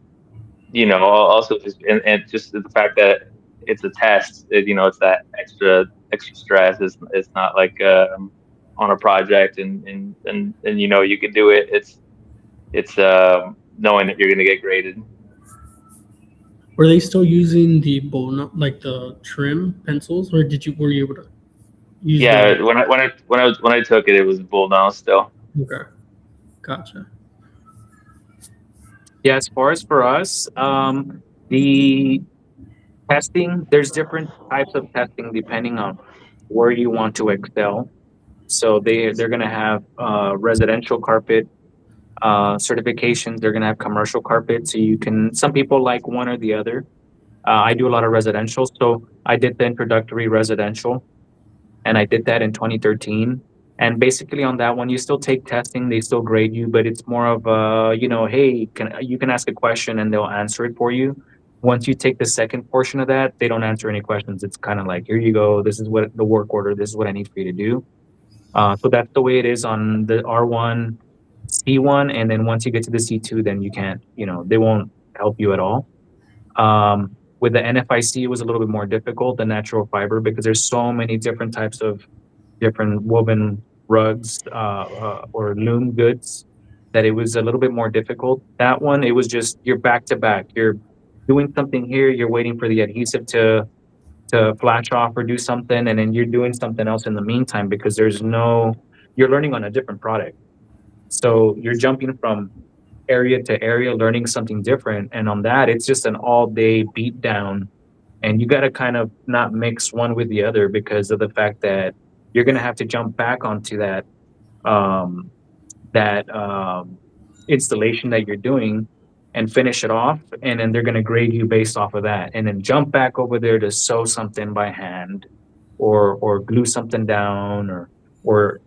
Speaker 3: just and just the fact that it's a test. It's that extra stress. It's not like on a project and you can do it. It's knowing that you're going to get graded.
Speaker 2: Were they still using the bone, like the trim pencils, or were you able to use?
Speaker 3: Yeah, when I took it, it was bull down still.
Speaker 2: Okay, gotcha.
Speaker 1: Yeah, as far as for us, the testing, there's different types of testing depending on where you want to excel. So they're gonna have residential carpet certifications. They're gonna have commercial carpet. So some people like one or the other. I do a lot of residential, so I did the introductory residential, and I did that in 2013. And basically on that one, you still take testing, they still grade you, but it's more of hey, you can ask a question and they'll answer it for you. Once you take the second portion of that, they don't answer any questions. It's kind of like, here you go. This is what the work order. This is what I need for you to do. So that's the way it is on the R1, C1, and then once you get to the C2, then you can't. They won't help you at all. With the NFIC, it was a little bit more difficult, the natural fiber, because there's so many different types of different woven rugs or loom goods that it was a little bit more difficult. That one, it was just you're back to back. You're doing something here, you're waiting for the adhesive to flash off or do something, and then you're doing something else in the meantime because you're learning on a different product. So you're jumping from area to area, learning something different. And on that, it's just an all-day beat down. And you got to kind of not mix one with the other because of the fact that you're going to have to jump back onto that installation that you're doing and finish it off. And then they're going to grade you based off of that. And then jump back over there to sew something by hand or glue something down or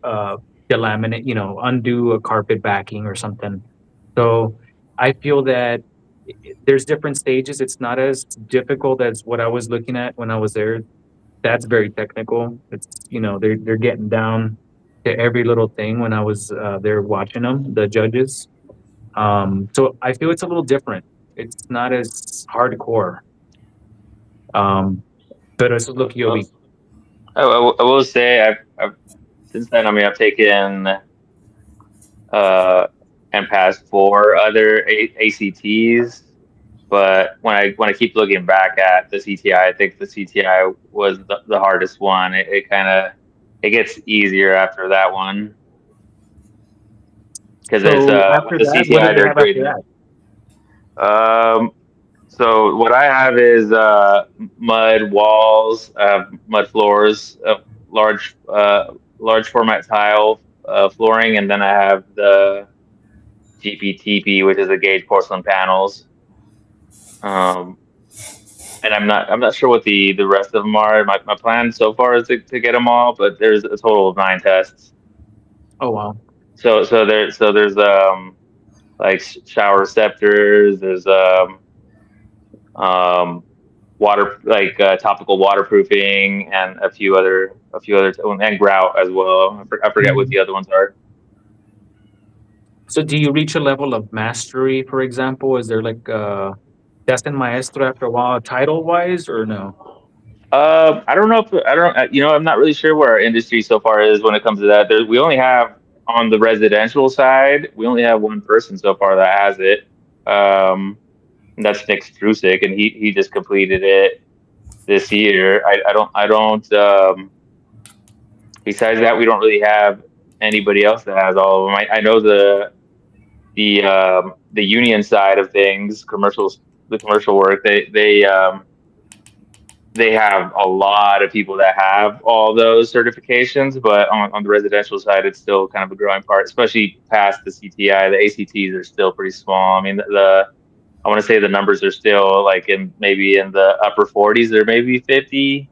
Speaker 1: delaminate, undo a carpet backing or something. So I feel that there's different stages. It's not as difficult as what I was looking at when I was there. That's very technical. It's they're getting down to every little thing when I was there watching them, the judges. So I feel it's a little different. It's not as hardcore. But it's look, Yobi.
Speaker 3: I will say I've since then. I mean, I've taken and passed 4 other ACTs. But when I keep looking back at the CTI, I think the CTI was the hardest one. It gets easier after that one because it's the CTI they're grading. So what I have is mud walls, mud floors, large format tile flooring, and then I have the GPTP, which is the gauge porcelain panels. And I'm not sure what the rest of them are. My plan so far is to get them all, but there's a total of 9 tests.
Speaker 1: Oh wow.
Speaker 3: There's like shower receptors. There's um water, like topical waterproofing, and a few other and grout as well. I forget what the other ones are.
Speaker 1: So do you reach a level of mastery, for example? Is there like test and maestro after a while, title wise, or no?
Speaker 3: I don't know if I don't. I'm not really sure where our industry so far is when it comes to that. We only have on the residential side, we only have one person so far that has it. And that's Nick Strusik, and he just completed it this year. I don't. Besides that, we don't really have anybody else that has all of them. I know the union side of things, the commercial work. They have a lot of people that have all those certifications, but on the residential side, it's still kind of a growing part, especially past the CTI. The ACTs are still pretty small. I mean, I want to say the numbers are still like maybe in the upper 40s, or maybe 50.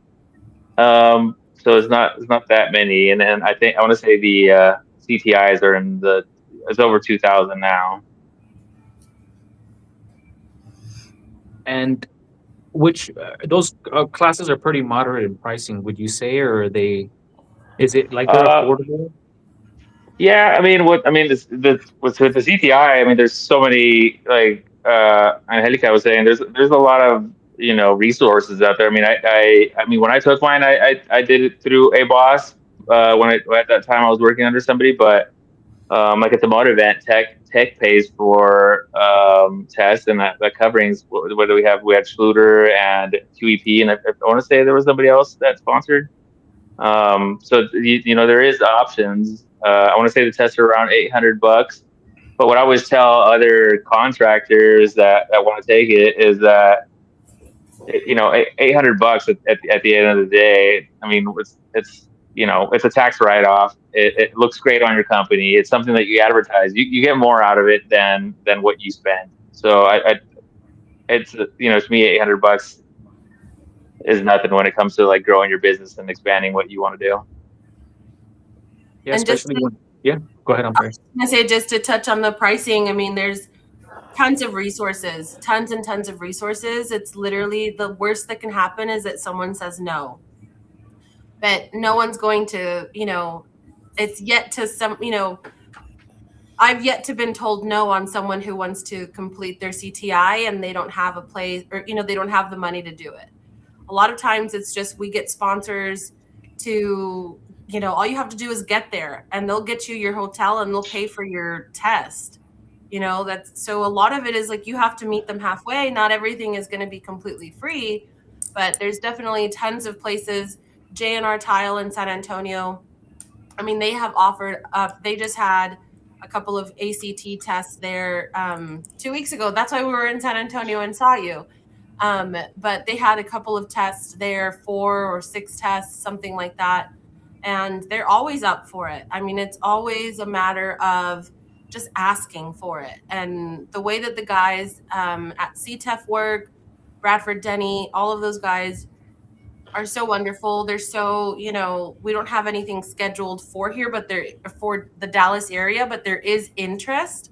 Speaker 3: So it's not that many. And then I want to say the CTIs are it's over 2,000 now.
Speaker 1: And which those classes are pretty moderate in pricing, would you say, or are they? Is it like they're affordable?
Speaker 3: Yeah, I mean, with the CTI, I mean, there's so many, like Angelica was saying, there's a lot of resources out there. I mean, I mean, when I took mine, I did it through a boss at that time I was working under somebody, but like at the motor event, tech pays for tests, and that coverings. What do we have? We had Schluter and QEP, and I want to say there was somebody else that sponsored. So there is options. I want to say the tests are around $800, but what I always tell other contractors that want to take it is that $800 at the end of the day. I mean, it's a tax write-off. It looks great on your company. It's something that you advertise. You get more out of it than what you spend. So it's to me, $800 is nothing when it comes to like growing your business and expanding what you want to do.
Speaker 1: Yeah, especially go ahead. I'm sorry.
Speaker 4: I say, just to touch on the pricing, I mean, there's tons of resources, tons and tons of resources. It's literally the worst that can happen is that someone says no. But no one's going to, it's yet to I've yet to been told no on someone who wants to complete their CTI and they don't have a place, or, they don't have the money to do it. A lot of times it's just, we get sponsors to, all you have to do is get there and they'll get you your hotel and they'll pay for your test. So a lot of it is like, you have to meet them halfway. Not everything is going to be completely free, but there's definitely tons of places. J&R Tile in San Antonio, I mean, they have offered up, they just had a couple of ACT tests there 2 weeks ago. That's why we were in San Antonio and saw you. But they had a couple of tests there, 4 or 6 tests, something like that. And they're always up for it. I mean, it's always a matter of just asking for it. And the way that the guys at CTEF work, Bradford, Denny, all of those guys are so wonderful. They're so, we don't have anything scheduled for here, but they're for the Dallas area, but there is interest.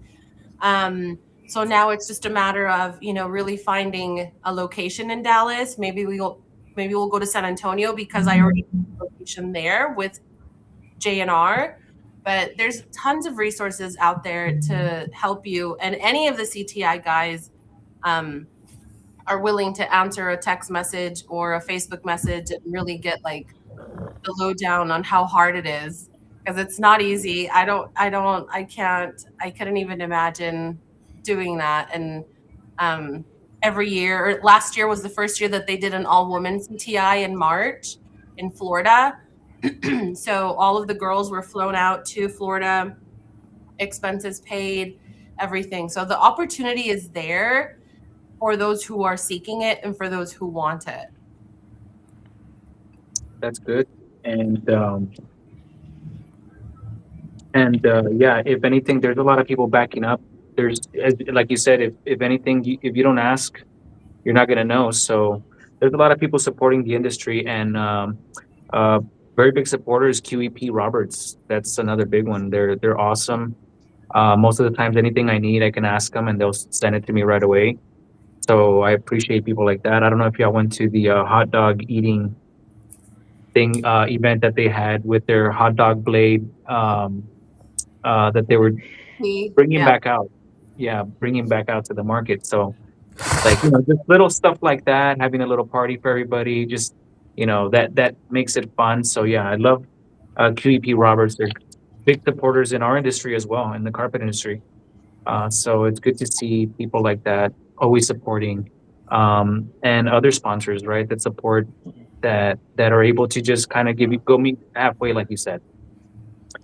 Speaker 4: So now it's just a matter of, really finding a location in Dallas. Maybe we'll go to San Antonio because I already have a location there with J&R. But there's tons of resources out there to help you. And any of the CTI guys are willing to answer a text message or a Facebook message and really get like the lowdown on how hard it is, because it's not easy. I couldn't even imagine doing that. And every year, or last year was the first year that they did an all-woman CTI in March in Florida. So all of the girls were flown out to Florida, expenses paid, everything. So the opportunity is there for those who are seeking it and for those who want it.
Speaker 1: That's good. And yeah, if anything, there's a lot of people backing up. There's, like you said, if anything, if you don't ask, you're not gonna know. So there's a lot of people supporting the industry, and very big supporters. QEP Roberts, that's another big one. They're awesome. Most of the times, anything I need, I can ask them, and they'll send it to me right away. So I appreciate people like that. I don't know if y'all went to the hot dog eating thing event that they had with their hot dog blade that they were bringing
Speaker 4: Yeah.
Speaker 1: back out. Yeah, bringing back out to the market. So like, just little stuff like that, having a little party for everybody, just that makes it fun. So yeah, I love QEP Roberts. They're big supporters in our industry as well, in the carpet industry. So it's good to see people like that always supporting, and other sponsors, right? That support, that are able to just kind of go meet halfway, like you said.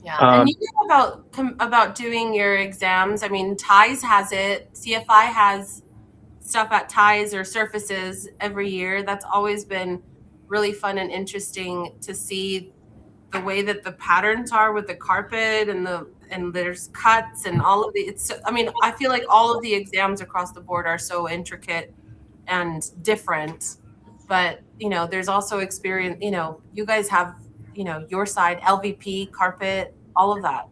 Speaker 4: Yeah, and you know about doing your exams. I mean, Ties has it. CFI has stuff at Ties or Surfaces every year. That's always been really fun and interesting to see the way that the patterns are with the carpet and there's cuts and all of the. I mean, I feel like all of the exams across the board are so intricate and different, but there's also experience. You guys have your side, LVP, carpet, all of that.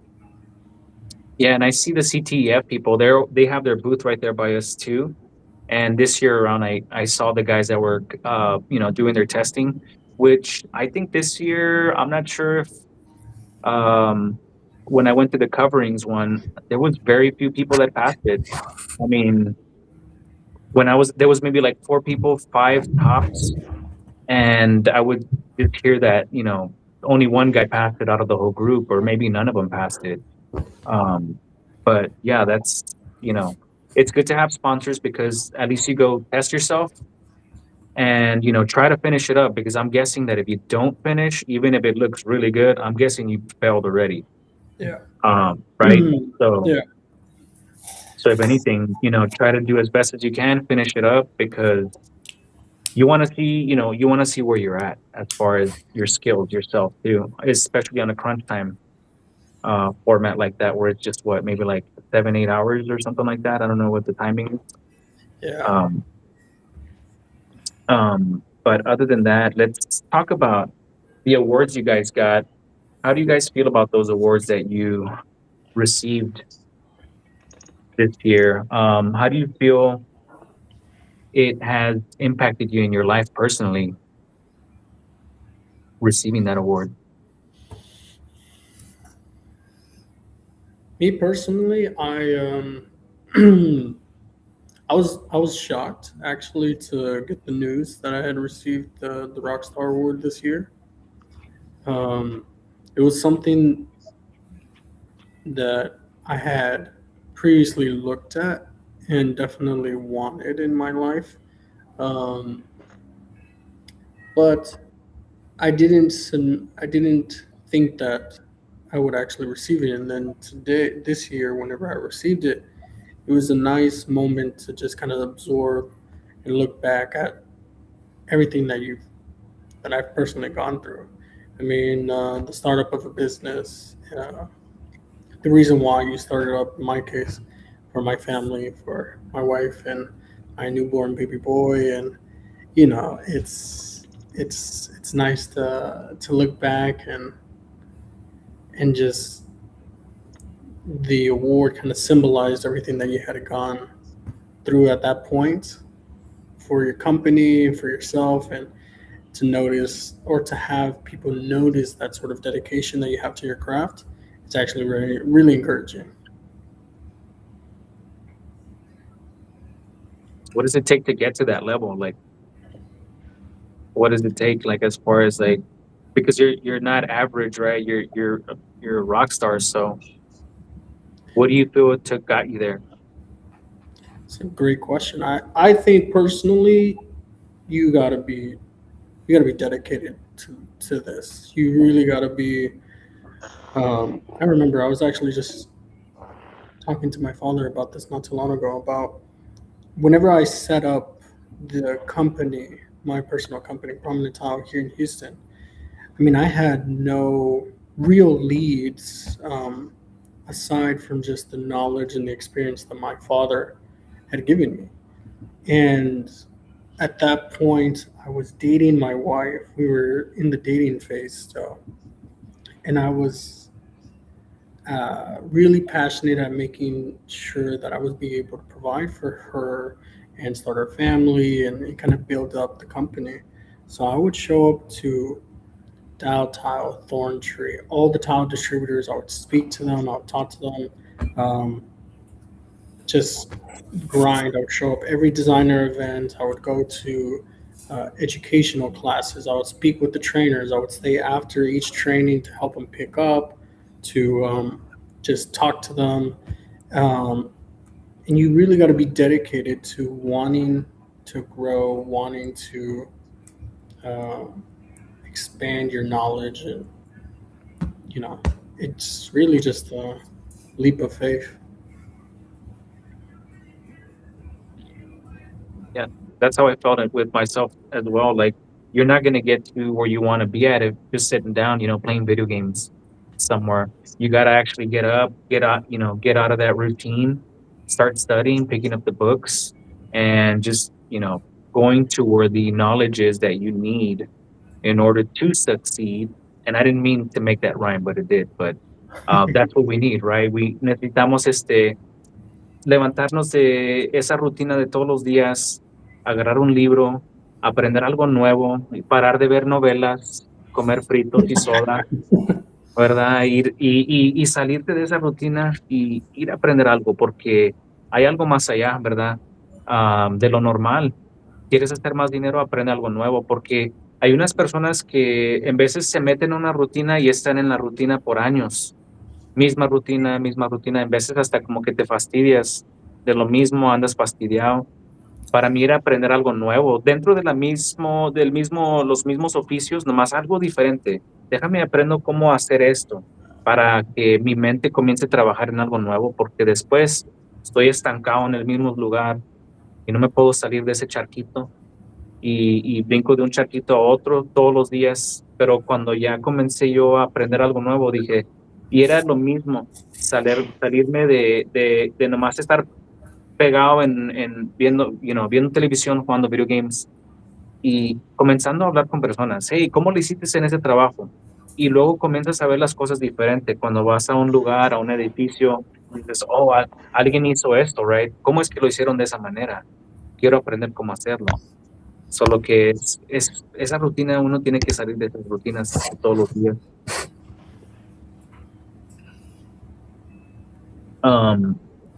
Speaker 1: Yeah, and I see the CTEF people. They have their booth right there by us too. And this year around, I saw the guys that were doing their testing, which I think this year, I'm not sure if when I went to the coverings one, there was very few people that passed it. I mean, there was maybe like 4 people, 5 tops, and I would just hear that only one guy passed it out of the whole group, or maybe none of them passed it. But yeah, that's it's good to have sponsors, because at least you go test yourself and try to finish it up, because I'm guessing that if you don't finish, even if it looks really good, I'm guessing you failed already.
Speaker 2: Yeah.
Speaker 1: Right. So
Speaker 2: Yeah.
Speaker 1: So if anything, try to do as best as you can, finish it up, because you want to see where you're at as far as your skills yourself too, especially on a crunch time format like that, where it's just maybe like 7-8 hours or something like that. I don't know what the timing is.
Speaker 2: Yeah.
Speaker 1: But other than that, let's talk about the awards you guys got. How do you guys feel about those awards that you received this year? How do you feel it has impacted you in your life personally, receiving that award?
Speaker 2: Me personally, I I was shocked actually to get the news that I had received the Rockstar Award this year. It was something that I had previously looked at and definitely wanted in my life, but I didn't think that I would actually receive it. And then this year, whenever I received it, it was a nice moment to just kind of absorb and look back at everything that I've personally gone through. I mean, the startup of a business, the reason why you started up, in my case, for my family, for my wife and my newborn baby boy, and it's nice to look back and just the award kind of symbolized everything that you had gone through at that point for your company, for yourself, and to notice or to have people notice that sort of dedication that you have to your craft. It's actually really, really encouraging.
Speaker 1: What does it take to get to that level? Like, what does it take, like, as far as like, because you're not average, right? You're a rock star. So what do you feel it got you there?
Speaker 2: It's a great question. I think personally, you gotta be dedicated to this. You really gotta be. I remember I was actually just talking to my father about this not too long ago, about whenever I set up the company, my personal company, Prominent Tile, here in Houston. I mean, I had no real leads aside from just the knowledge and the experience that my father had given me. And at that point, I was dating my wife. We were in the dating phase still. And I was really passionate at making sure that I would be able to provide for her and start our family and kind of build up the company. So I would show up to Dial, Tile, Thorntree, all the tile distributors. I would speak to them. I would talk to them. Just grind. I would show up every designer event. I would go to educational classes. I would speak with the trainers. I would stay after each training to help them pick up, to just talk to them. And you really got to be dedicated to wanting to grow, wanting to expand your knowledge. And, it's really just a leap of faith.
Speaker 1: Yeah, that's how I felt it with myself as well. Like, you're not going to get to where you want to be at if just sitting down, playing video games somewhere. You got to actually get up, get out, get out of that routine, start studying, picking up the books, and just, going to where the knowledge is that you need in order to succeed. And I didn't mean to make that rhyme, but it did. But that's what we need, right? We necesitamos levantarnos de esa rutina de todos los días, agarrar un libro, aprender algo nuevo, y parar de ver novelas, comer fritos y soda, ¿verdad? Y salirte de esa rutina y ir a aprender algo, porque hay algo más allá, ¿verdad? De lo normal. ¿Quieres hacer más dinero? Aprende algo nuevo, porque hay unas personas que en veces se meten en una rutina y están en la rutina por años. Misma rutina, en veces hasta como que te fastidias de lo mismo, andas fastidiado. Para mí era aprender algo nuevo, dentro de los mismos oficios, nomás algo diferente. Déjame aprendo cómo hacer esto para que mi mente comience a trabajar en algo nuevo, porque después estoy estancado en el mismo lugar y no me puedo salir de ese charquito y brinco de un charquito a otro todos los días. Pero cuando ya comencé yo a aprender algo nuevo, dije, y era lo mismo, salirme de nomás estar pegado en viendo, viendo televisión, jugando video games y comenzando a hablar con personas. Hey, ¿cómo lo hiciste en ese trabajo? Y luego comienzas a ver las cosas diferentes. Cuando vas a un lugar, a un edificio, dices, oh, alguien hizo esto, right? ¿Cómo es que lo hicieron de esa manera? Quiero aprender cómo hacerlo. Solo que es esa rutina, uno tiene que salir de esas rutinas todos los días.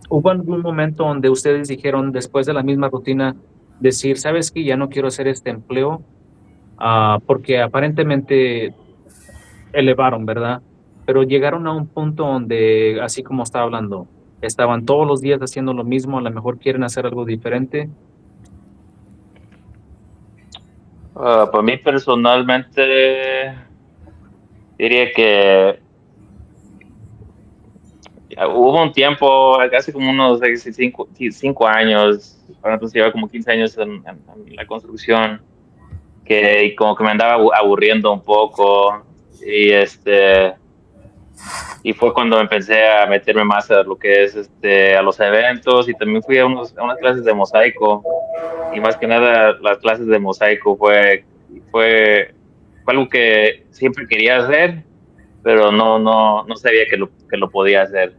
Speaker 1: ¿Hubo algún momento donde ustedes dijeron, después de la misma rutina, decir, sabes que ya no quiero hacer este empleo? Porque aparentemente elevaron, ¿verdad? Pero llegaron a un punto donde, así como estaba hablando, estaban todos los días haciendo lo mismo, a lo mejor quieren hacer algo diferente.
Speaker 3: Para mí personalmente, diría que hubo un tiempo, hace como unos 5 años, entonces llevaba como 15 años en la construcción, que como que me andaba aburriendo un poco y fue cuando empecé a meterme más a lo que es a los eventos, y también fui a unas clases de mosaico, y más que nada las clases de mosaico fue algo que siempre quería hacer, pero no sabía que lo podía hacer.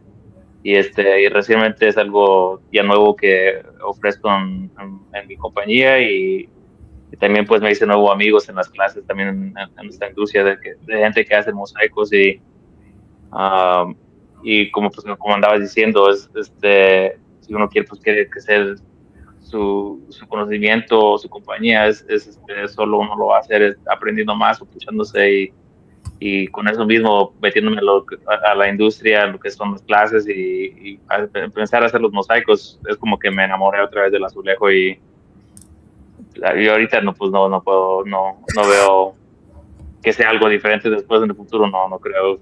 Speaker 3: Y recientemente es algo ya nuevo que ofrezco en mi compañía, y también pues me hice nuevos amigos en las clases, también en esta industria de gente que hace mosaicos, y como andabas diciendo, si uno quiere pues quiere crecer su conocimiento, su compañía, solo uno lo va a hacer aprendiendo más, escuchándose, y con eso mismo metiéndome a la industria, lo que son las clases, y empezar a hacer los mosaicos. Es como que me enamoré otra vez del azulejo, y ahorita no puedo, no veo que sea algo diferente después en el futuro, no creo.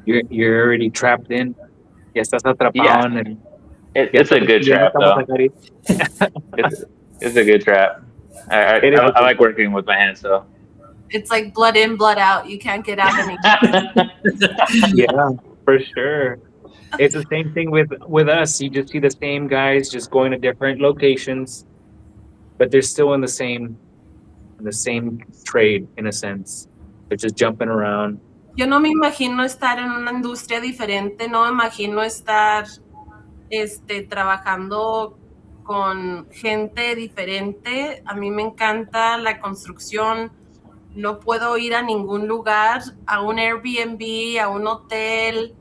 Speaker 1: You're already trapped in. Ya estás atrapado en el...
Speaker 3: It's a good trap, though. It's a good trap. I like working with my hands, so.
Speaker 4: It's like blood in, blood out. You can't get out any.
Speaker 1: Yeah, for sure. It's the same thing with us. You just see the same guys just going to different locations, but they're still in the same trade in a sense. They're just jumping around.
Speaker 4: Yo no me imagino estar en una industria diferente, no me imagino estar trabajando con gente diferente. A mí me encanta la construcción. No puedo ir a ningún lugar, a un Airbnb, a un hotel,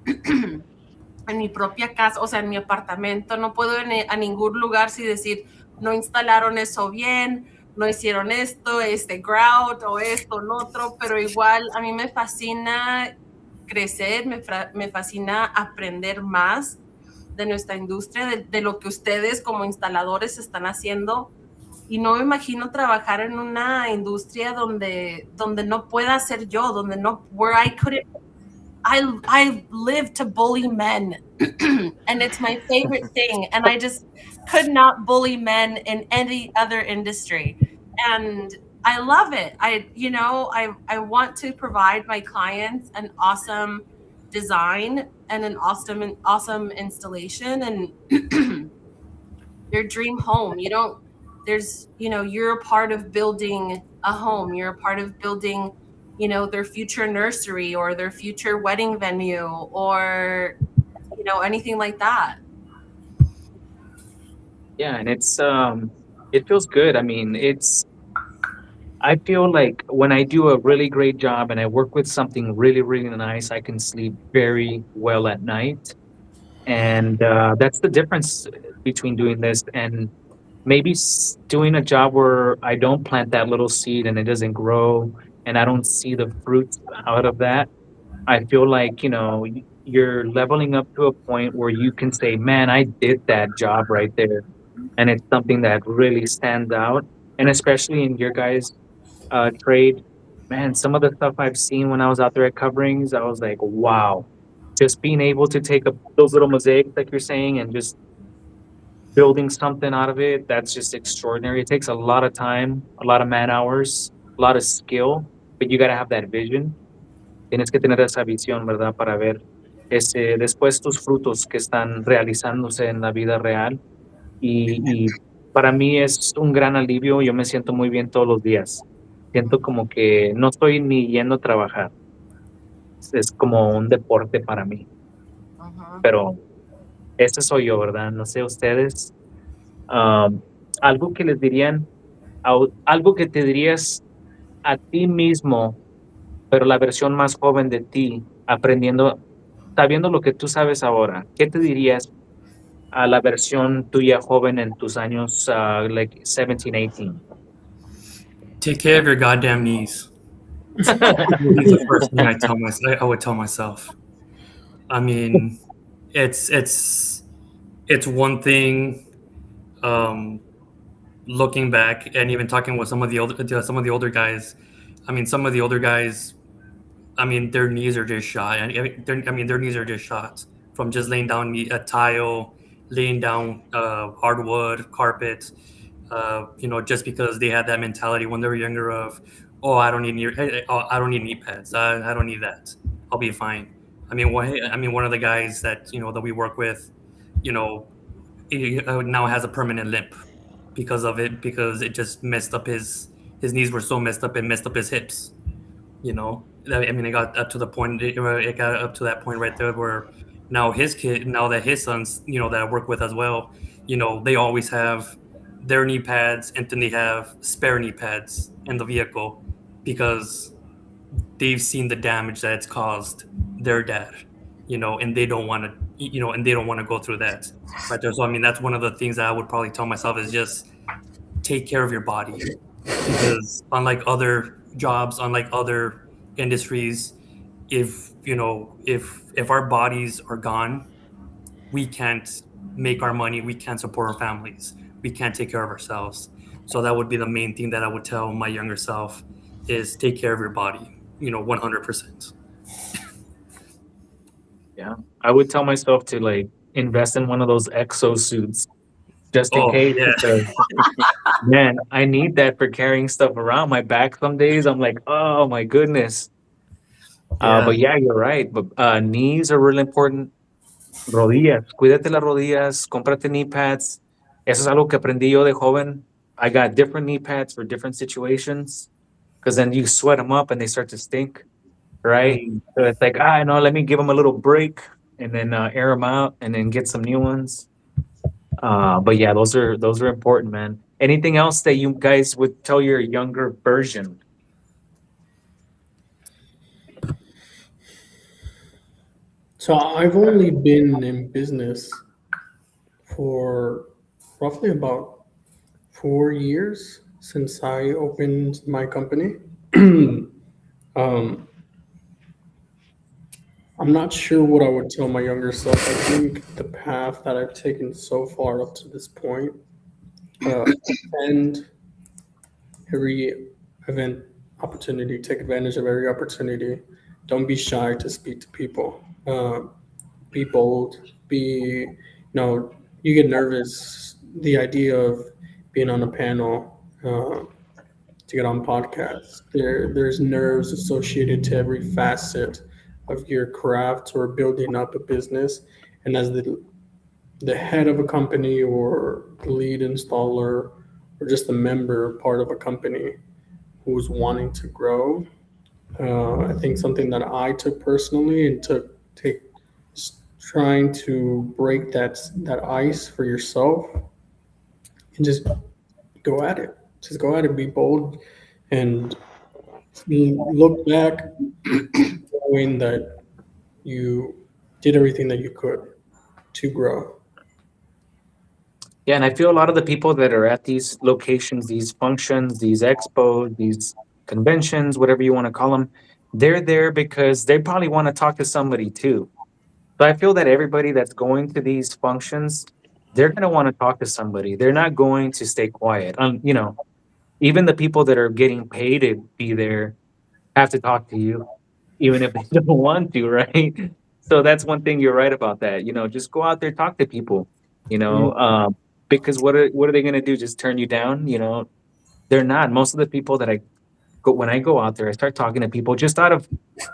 Speaker 4: en mi propia casa, o sea, en mi apartamento. No puedo ir a ningún lugar sin decir, no instalaron eso bien, no hicieron esto, grout o esto, lo otro, pero igual a mí me fascina crecer, me fascina aprender más de nuestra industria, de lo que ustedes como instaladores están haciendo. Y no me imagino trabajar en una industria donde no pueda ser yo, donde no, where I couldn't, I live to bully men and it's my favorite thing. And I just could not bully men in any other industry. And I love it. I want to provide my clients an awesome design and an awesome installation and your dream home. You're a part of building a home. You're a part of building, their future nursery or their future wedding venue or, anything like that.
Speaker 1: Yeah, and it feels good. I mean, I feel like when I do a really great job and I work with something really, really nice, I can sleep very well at night. And that's the difference between doing this and maybe doing a job where I don't plant that little seed and it doesn't grow and I don't see the fruits out of that. I feel like, you're leveling up to a point where you can say, man, I did that job right there. And it's something that really stands out. And especially in your guys' trade, man, some of the stuff I've seen when I was out there at coverings, I was like, wow. Just being able to take those little mosaics, like you're saying, and just building something out of it, that's just extraordinary. It takes a lot of time, a lot of man hours, a lot of skill, but you got to have that vision. Tienes que tener esa visión, ¿verdad? Para ver después tus frutos que están realizándose en la vida real. Y para mí es un gran alivio. Yo me siento muy bien todos los días. Siento como que no estoy ni yendo a trabajar. Es como un deporte para mí. Pero ese soy yo, ¿verdad? No sé ustedes. Algo que les dirían, algo que te dirías a ti mismo, pero la versión más joven de ti, aprendiendo, sabiendo lo que tú sabes ahora, ¿qué te dirías a la versión tuya joven en tus años, like 17, 18?
Speaker 5: Take care of your goddamn knees. That's the first thing I would tell myself. I mean, it's one thing. Looking back and even talking with some of the older guys, I mean, some of the older guys, I mean, their knees are just shot. Their knees are just shot from just laying down a tile, laying down hardwood, carpet. Just because they had that mentality when they were younger of, oh, I don't need knee pads. I don't need that. I'll be fine. I mean, one of the guys that that we work with, he now has a permanent limp because of it, because it just messed up his knees were so messed up, it messed up his hips. I mean, it got up to the point. It got up to that point right there where now that his sons, that I work with as well, they always have their knee pads, and then they have spare knee pads in the vehicle because they've seen the damage that it's caused their dad, and they don't want to, go through that right there. So I mean, that's one of the things that I would probably tell myself is just take care of your body, because unlike other jobs, unlike other industries, if our bodies are gone, we can't make our money, we can't support our families, we can't take care of ourselves. So that would be the main thing that I would tell my younger self is take care of your body, 100%.
Speaker 1: Yeah, I would tell myself to like invest in one of those exosuits just in case.
Speaker 5: Yeah.
Speaker 1: Because, man, I need that for carrying stuff around my back. Some days I'm like, oh my goodness.
Speaker 5: Yeah.
Speaker 1: But yeah, you're right. But knees are really important. rodillas, cuídate las rodillas, cómprate knee pads. Eso es algo que aprendí yo de joven. I got different knee pads for different situations because then you sweat them up and they start to stink, right? So it's like, no, let me give them a little break and then air them out and then get some new ones. But yeah, those are important, man. Anything else that you guys would tell your younger version?
Speaker 2: So I've only been in business for roughly about 4 years since I opened my company. I'm not sure what I would tell my younger self. I think the path that I've taken so far up to this point, and every event opportunity, take advantage of every opportunity. Don't be shy to speak to people. Be bold. You get nervous. The idea of being on a panel, to get on podcasts, there's nerves associated to every facet of your craft or building up a business. And as the head of a company or the lead installer or just a member part of a company who's wanting to grow, I think something that I took personally and trying to break that ice for yourself and just go at it. Just go at it, be bold, and look back knowing that you did everything that you could to grow.
Speaker 1: Yeah, and I feel a lot of the people that are at these locations, these functions, these expos, these conventions, whatever you want to call them, they're there because they probably want to talk to somebody too. So I feel that everybody that's going to these functions, they're going to want to talk to somebody. They're not going to stay quiet. Even the people that are getting paid to be there have to talk to you, even if they don't want to, right? So that's one thing you're right about that. Just go out there, talk to people. Because what are they going to do? Just turn you down? They're not. Most of the people that when I go out there, I start talking to people just out of,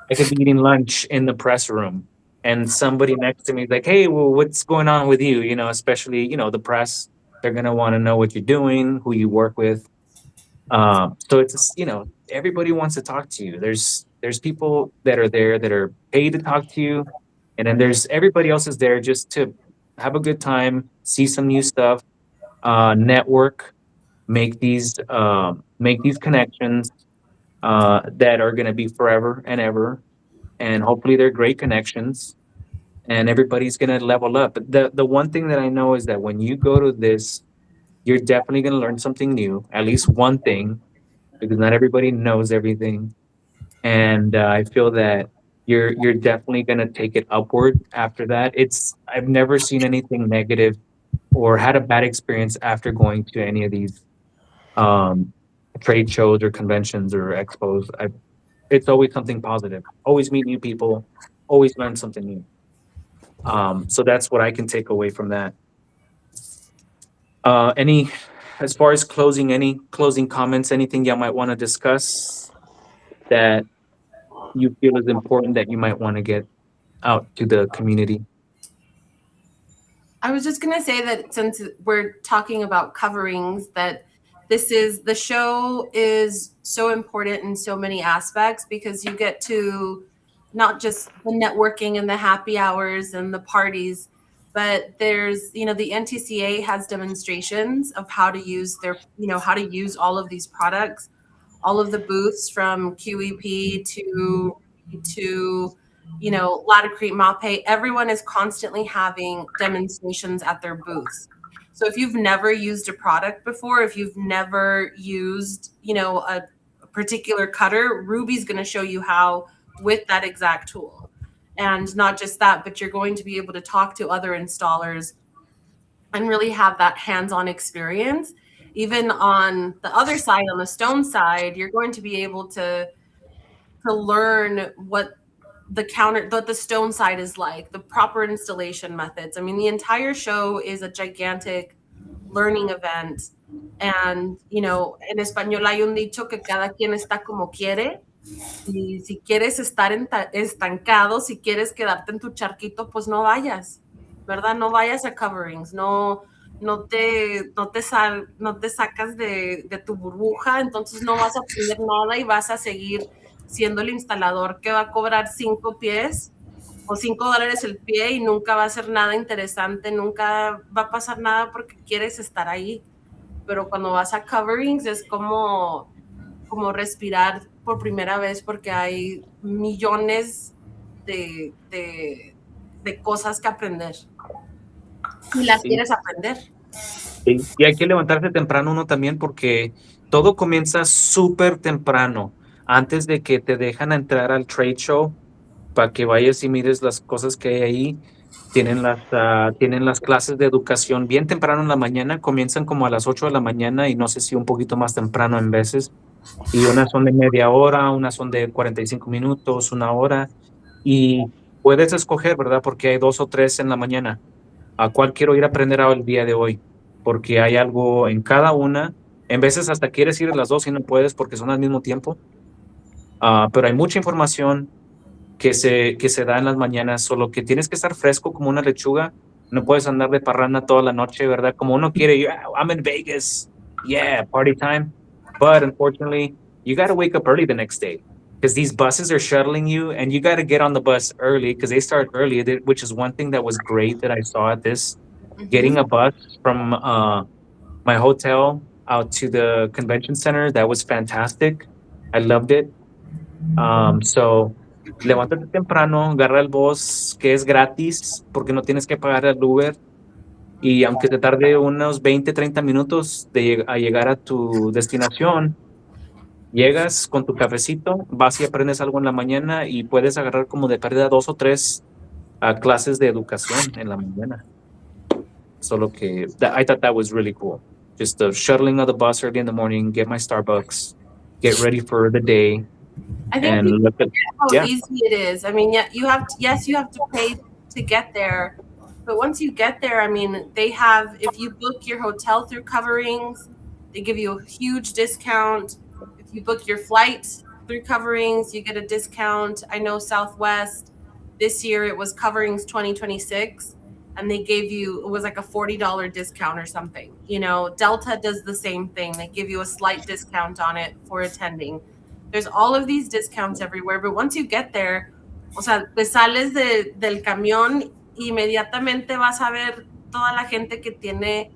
Speaker 1: I could be eating lunch in the press room, and somebody next to me is like, "Hey, well, what's going on with you?" Especially the press. They're gonna want to know what you're doing, who you work with. So it's everybody wants to talk to you. There's people that are there that are paid to talk to you, and then there's everybody else is there just to have a good time, see some new stuff, network, make these connections that are going to be forever and ever, and hopefully they're great connections, and everybody's going to level up. But the one thing that I know is that when you go to this, you're definitely going to learn something new, at least one thing, because not everybody knows everything. And I feel that you're definitely going to take it upward after that. I've never seen anything negative or had a bad experience after going to any of these um, trade shows or conventions or expos. It's always something positive. Always meet new people. Always learn something new. So that's what I can take away from that. As far as any closing comments, anything y'all might want to discuss that you feel is important that you might want to get out to the community?
Speaker 4: I was just going to say that since we're talking about coverings, that the show is so important in so many aspects, because you get to not just the networking and the happy hours and the parties, but there's, the NTCA has demonstrations of how to use how to use all of these products, all of the booths from QEP to Latacrete, Mape. Everyone is constantly having demonstrations at their booths. So if you've never used a product before, if you've never used, a particular cutter, Ruby's going to show you how with that exact tool. And not just that, but you're going to be able to talk to other installers and really have that hands-on experience. Even on the other side, on the stone side, you're going to be able to learn what the stone side is like, the proper installation methods. I mean, the entire show is a gigantic learning event. And, en español hay un dicho que cada quien está como quiere. Y si quieres estar estancado, si quieres quedarte en tu charquito, pues no vayas. ¿verdad? No vayas a coverings, no te sacas de tu burbuja, entonces no vas a aprender nada y vas a seguir siendo el instalador que va a cobrar 5 pies o $5 el pie y nunca va a ser nada interesante, nunca va a pasar nada porque quieres estar ahí. Pero cuando vas a coverings es como respirar por primera vez porque hay millones de cosas que aprender. Y las
Speaker 1: Sí.
Speaker 4: quieres aprender.
Speaker 1: Sí. Y hay que levantarse temprano uno también porque todo comienza súper temprano. Antes de que te dejan entrar al trade show para que vayas y mires las cosas que hay ahí. Tienen las clases de educación bien temprano en la mañana, comienzan como a las 8 de la mañana y no sé si un poquito más temprano en veces. Y unas son de media hora, unas son de 45 minutos, una hora. Y puedes escoger, ¿verdad? Porque hay 2 o 3 en la mañana. ¿A cuál quiero ir a aprender el día de hoy? Porque hay algo en cada una. En veces hasta quieres ir a las 2 y no puedes porque son al mismo tiempo. Pero hay mucha información que se da en las mañanas, solo que tienes que estar fresco como una lechuga. No puedes andar de parranda toda la noche, ¿verdad? Como uno quiere, "Yeah, I'm in Vegas, yeah, party time." But unfortunately, you got to wake up early the next day because these buses are shuttling you and you got to get on the bus early because they start early, which is one thing that was great that I saw at this. Getting a bus from my hotel out to the convention center, that was fantastic. I loved it. So, levántate temprano, agarra el bus que es gratis porque no tienes que pagar el Uber. Y aunque te tarde unos 20, 30 minutos a llegar a tu destinación, llegas con tu cafecito, vas y aprendes algo en la mañana y puedes agarrar como de pérdida 2 o 3 clases de educación en la mañana. Solo que I thought that was really cool. Just the shuttling of the bus early in the morning, get my Starbucks, get ready for the day.
Speaker 4: I think
Speaker 1: And
Speaker 4: people
Speaker 1: look at,
Speaker 4: forget how
Speaker 1: yeah.
Speaker 4: easy it is. I mean, you have to pay to get there, but once you get there, I mean, they have, if you book your hotel through coverings, they give you a huge discount. If you book your flight through coverings, you get a discount. I know Southwest, this year it was coverings 2026, and they gave you, it was like a $40 discount or something. You know, Delta does the same thing. They give you a slight discount on it for attending. There's all of these discounts everywhere, but once you get there, o sea, te sales del camión, inmediatamente vas a ver toda la gente que tiene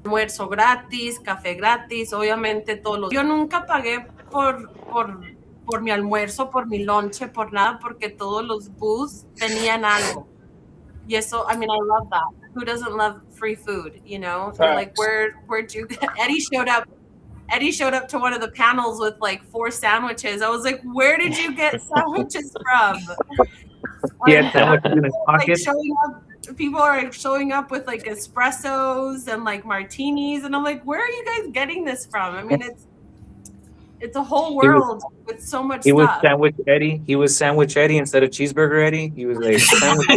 Speaker 4: almuerzo gratis, café gratis, obviamente todos los... Yo nunca pagué por mi almuerzo, por mi lonche, por nada, porque todos los booths tenían algo. Y eso, I mean, I love that. Who doesn't love free food, you know? You're like, where'd you get... Eddie showed up to one of the panels with like 4 sandwiches. I was like, where did you get sandwiches from?
Speaker 1: He had sandwiches in his pocket.
Speaker 4: People are showing up with like espressos and like martinis. And I'm like, where are you guys getting this from? I mean, it's a whole world with so much
Speaker 1: He was
Speaker 4: stuff.
Speaker 1: Sandwich Eddie. He was Sandwich Eddie instead of Cheeseburger Eddie. He was like, sandwich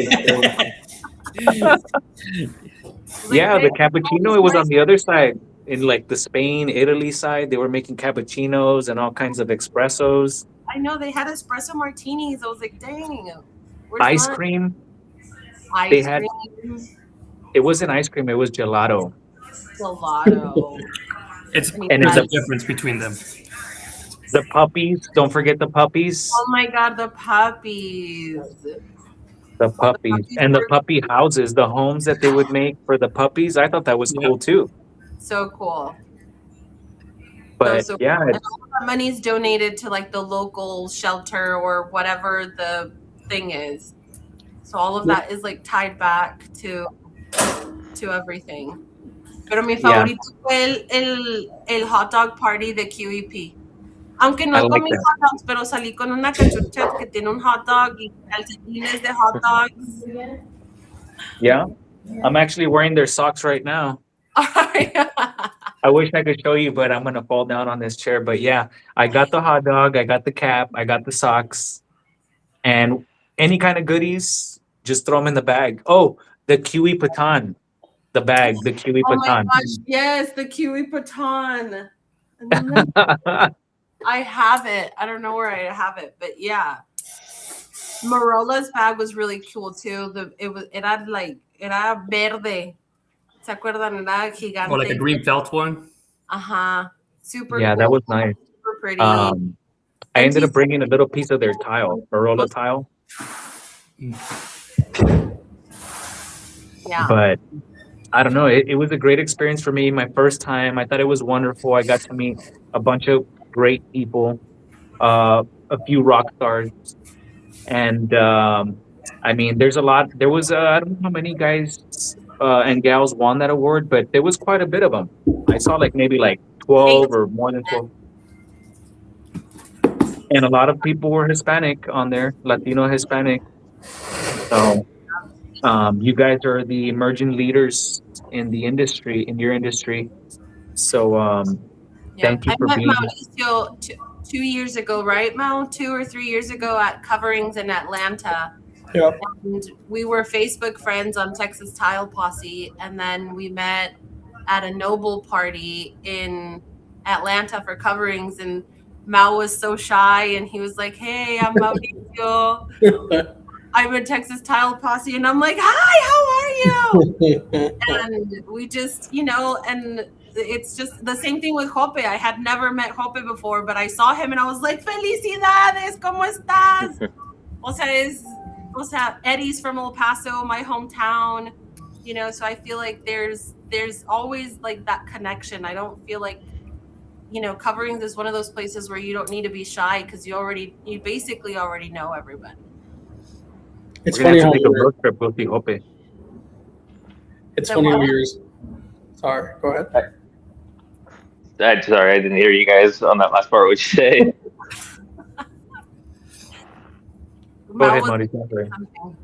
Speaker 1: yeah, the cappuccino, it was on the other side. In like the Spain, Italy side, they were making cappuccinos and all kinds of espressos.
Speaker 4: I know they had espresso martinis. I was like, dang.
Speaker 1: Ice cream. It wasn't ice cream, it was gelato.
Speaker 5: It's a difference between them.
Speaker 1: The puppies, don't forget the puppies.
Speaker 4: Oh my God, the puppies.
Speaker 1: The puppies and the puppy houses, the homes that they would make for the puppies. I thought that was cool too.
Speaker 4: So cool.
Speaker 1: But
Speaker 4: so
Speaker 1: yeah,
Speaker 4: cool. And all that money is donated to like the local shelter or whatever the thing is. So all of that is like tied back to everything. Pero mi favorito fue el hot dog party de QEP. Aunque no comí hot dogs, pero salí con una cachucha que tiene un hot dog y calcetines de hot dogs.
Speaker 1: Yeah, I'm actually wearing their socks right now. I wish I could show you, but I'm going to fall down on this chair. But yeah, I got the hot dog, I got the cap, I got the socks, and any kind of goodies, just throw them in the bag. Oh, the kiwi patan, the bag, the kiwi patan.
Speaker 4: Oh my gosh, yes, the kiwi patan. I have it. I don't know where I have it, but yeah. Marola's bag was really cool too. Era verde. ¿Se acuerdan? Era gigante.
Speaker 5: Or like a green felt one.
Speaker 4: Super
Speaker 1: Yeah,
Speaker 4: cool.
Speaker 1: that was nice.
Speaker 4: Super pretty.
Speaker 1: I
Speaker 4: And
Speaker 1: ended up
Speaker 4: she's-
Speaker 1: bringing a little piece of their tile, Marola tile.
Speaker 4: Yeah.
Speaker 1: But I don't know. It was a great experience for me. My first time. I thought it was wonderful. I got to meet a bunch of great people, a few rock stars, and I mean, there's a lot. There was I don't know how many guys and gals won that award, but there was quite a bit of them. I saw maybe 12 or more than 12. And a lot of people were Hispanic on there, Latino, Hispanic. So you guys are the emerging leaders in the industry, in your industry. So thank you
Speaker 4: I
Speaker 1: for
Speaker 4: met
Speaker 1: being here.
Speaker 4: Mauricio 2 years ago, right, Mal? 2 or 3 years ago at Coverings in Atlanta.
Speaker 2: Yep.
Speaker 4: And we were Facebook friends on Texas Tile Posse, and then we met at a Noble party in Atlanta for Coverings, and Mal was so shy, and he was like, "Hey, I'm Mauricio. I'm in Texas Tile Posse," and I'm like, "Hi, how are you?" And we just, and it's just the same thing with Jope. I had never met Jope before, but I saw him and I was like, "Felicidades, ¿cómo estás?" O sea, Eddie's from El Paso, my hometown, so I feel like there's always that connection. I don't feel like, Coverings is one of those places where you don't need to be shy because you basically already know everybody.
Speaker 2: It's
Speaker 1: We're gonna
Speaker 2: funny
Speaker 1: have
Speaker 2: how
Speaker 1: to take a road trip with the Hope.
Speaker 2: it's funny how yours. Sorry, go ahead.
Speaker 3: I'm sorry, I didn't hear you guys on that last part. What you say?
Speaker 1: Go ahead,
Speaker 4: Mal was
Speaker 1: Mauricio. Sorry.
Speaker 4: something.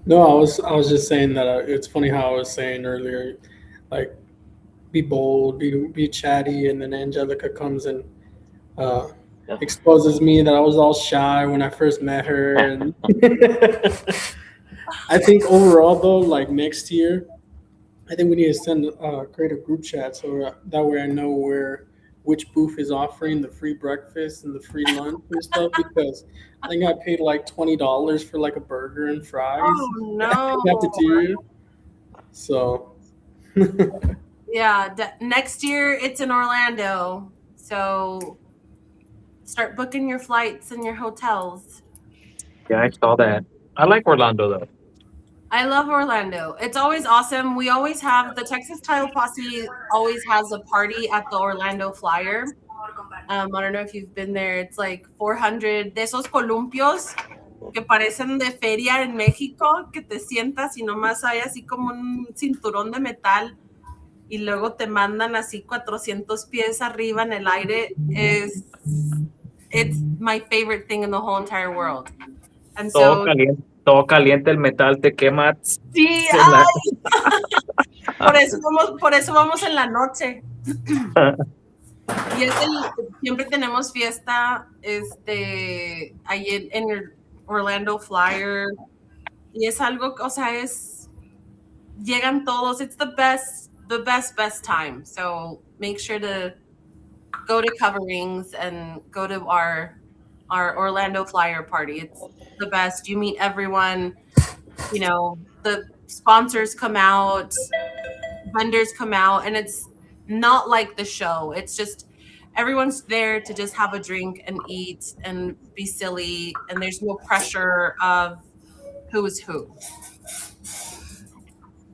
Speaker 2: No, I was just saying that it's funny how I was saying earlier, be bold, be chatty, and then Angelica comes and exposes me that I was all shy when I first met her. And I think overall though, next year, I think we need to create a group chat so that way I know which booth is offering the free breakfast and the free lunch and stuff, because I think I paid $20 for a burger and fries.
Speaker 4: Oh no!
Speaker 2: Cafeteria. So
Speaker 4: Yeah, next year it's in Orlando, so start booking your flights and your hotels.
Speaker 1: Yeah, I saw that. I like Orlando though.
Speaker 4: I love Orlando. It's always awesome. We always have the Texas Tile Posse always has a party at the Orlando Flyer. I don't know if you've been there. It's 400 de esos columpios que parecen de feria en México, que te sientas y nomás hay así como un cinturón de metal y luego te mandan así 400 pies arriba en el aire. It's my favorite thing in the whole entire world. And so
Speaker 1: Todo caliente el metal, te quema.
Speaker 4: sí, por eso vamos en la noche. Y siempre tenemos fiesta ahí en el Orlando Flyer. Y es algo, o sea, llegan todos. It's the best time. So make sure to go to Coverings and go to our Orlando Flyer party. It's the best. You meet everyone. The sponsors come out, vendors come out, and it's not like the show. It's just everyone's there to just have a drink and eat and be silly, and there's no pressure of who's who.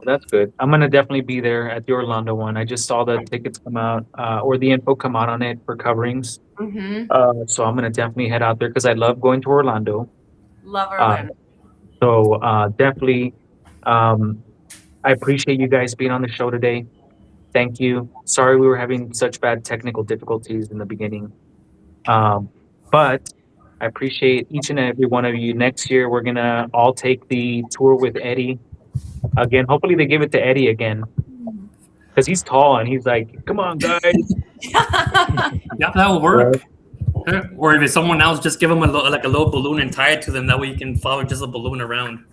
Speaker 1: That's good. I'm gonna definitely be there at the Orlando one. I just saw the tickets come out, or the info come out on it for Coverings.
Speaker 4: Mm-hmm.
Speaker 1: So I'm gonna definitely head out there because I love going to Orlando.
Speaker 4: Love Orlando.
Speaker 1: So definitely, I appreciate you guys being on the show today. Thank you. Sorry we were having such bad technical difficulties in the beginning, but I appreciate each and every one of you. Next year we're gonna all take the tour with Eddie again. Hopefully they give it to Eddie again because he's tall and he's like, "Come on, guys."
Speaker 5: Yeah, that will work. Or if it's someone else, just give them a little balloon and tie it to them. That way you can follow just a balloon around.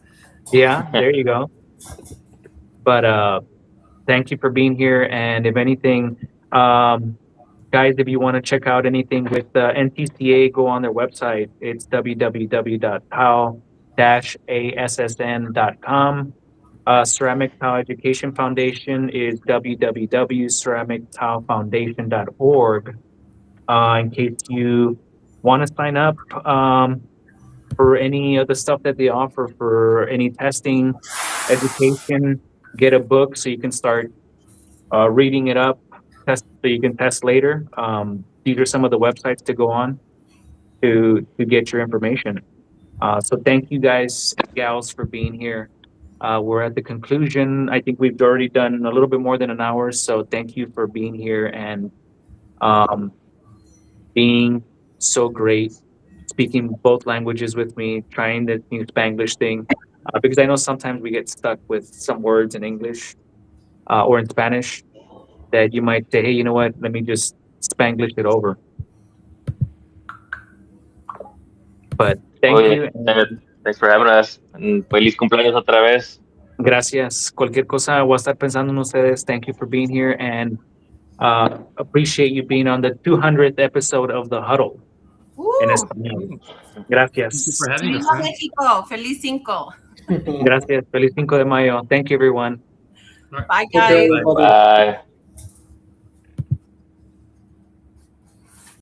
Speaker 1: Yeah, there you go. But thank you for being here. And if anything, Guys, if you want to check out anything with NTCA, go on their website. It's www.tau-assn.com. Ceramic Tile Education Foundation is www.ceramictilefoundation.org. In case you want to sign up for any of the stuff that they offer for any testing, education, get a book so you can start reading it up, test so you can test later. These are some of the websites to go on to get your information. So thank you guys and gals for being here. We're at the conclusion. I think we've already done a little bit more than an hour. So thank you for being here and being so great, speaking both languages with me, trying this new Spanglish thing. Because I know sometimes we get stuck with some words in English or in Spanish that you might say, hey, you know what? Let me just Spanglish it over. But thank you.
Speaker 3: Thanks for having us. And feliz cumpleaños otra vez.
Speaker 1: Gracias. Cualquier cosa voy a estar pensando en ustedes. Thank you for being here and appreciate you being on the 200th episode of the Huddle. En Español. Gracias.
Speaker 5: For having us,
Speaker 4: Viva
Speaker 5: man.
Speaker 4: Mexico. Feliz Cinco.
Speaker 1: Gracias. Feliz 5 de Mayo. Thank you, everyone.
Speaker 4: Bye,
Speaker 2: Take care,
Speaker 4: guys.
Speaker 2: everybody.
Speaker 3: Bye.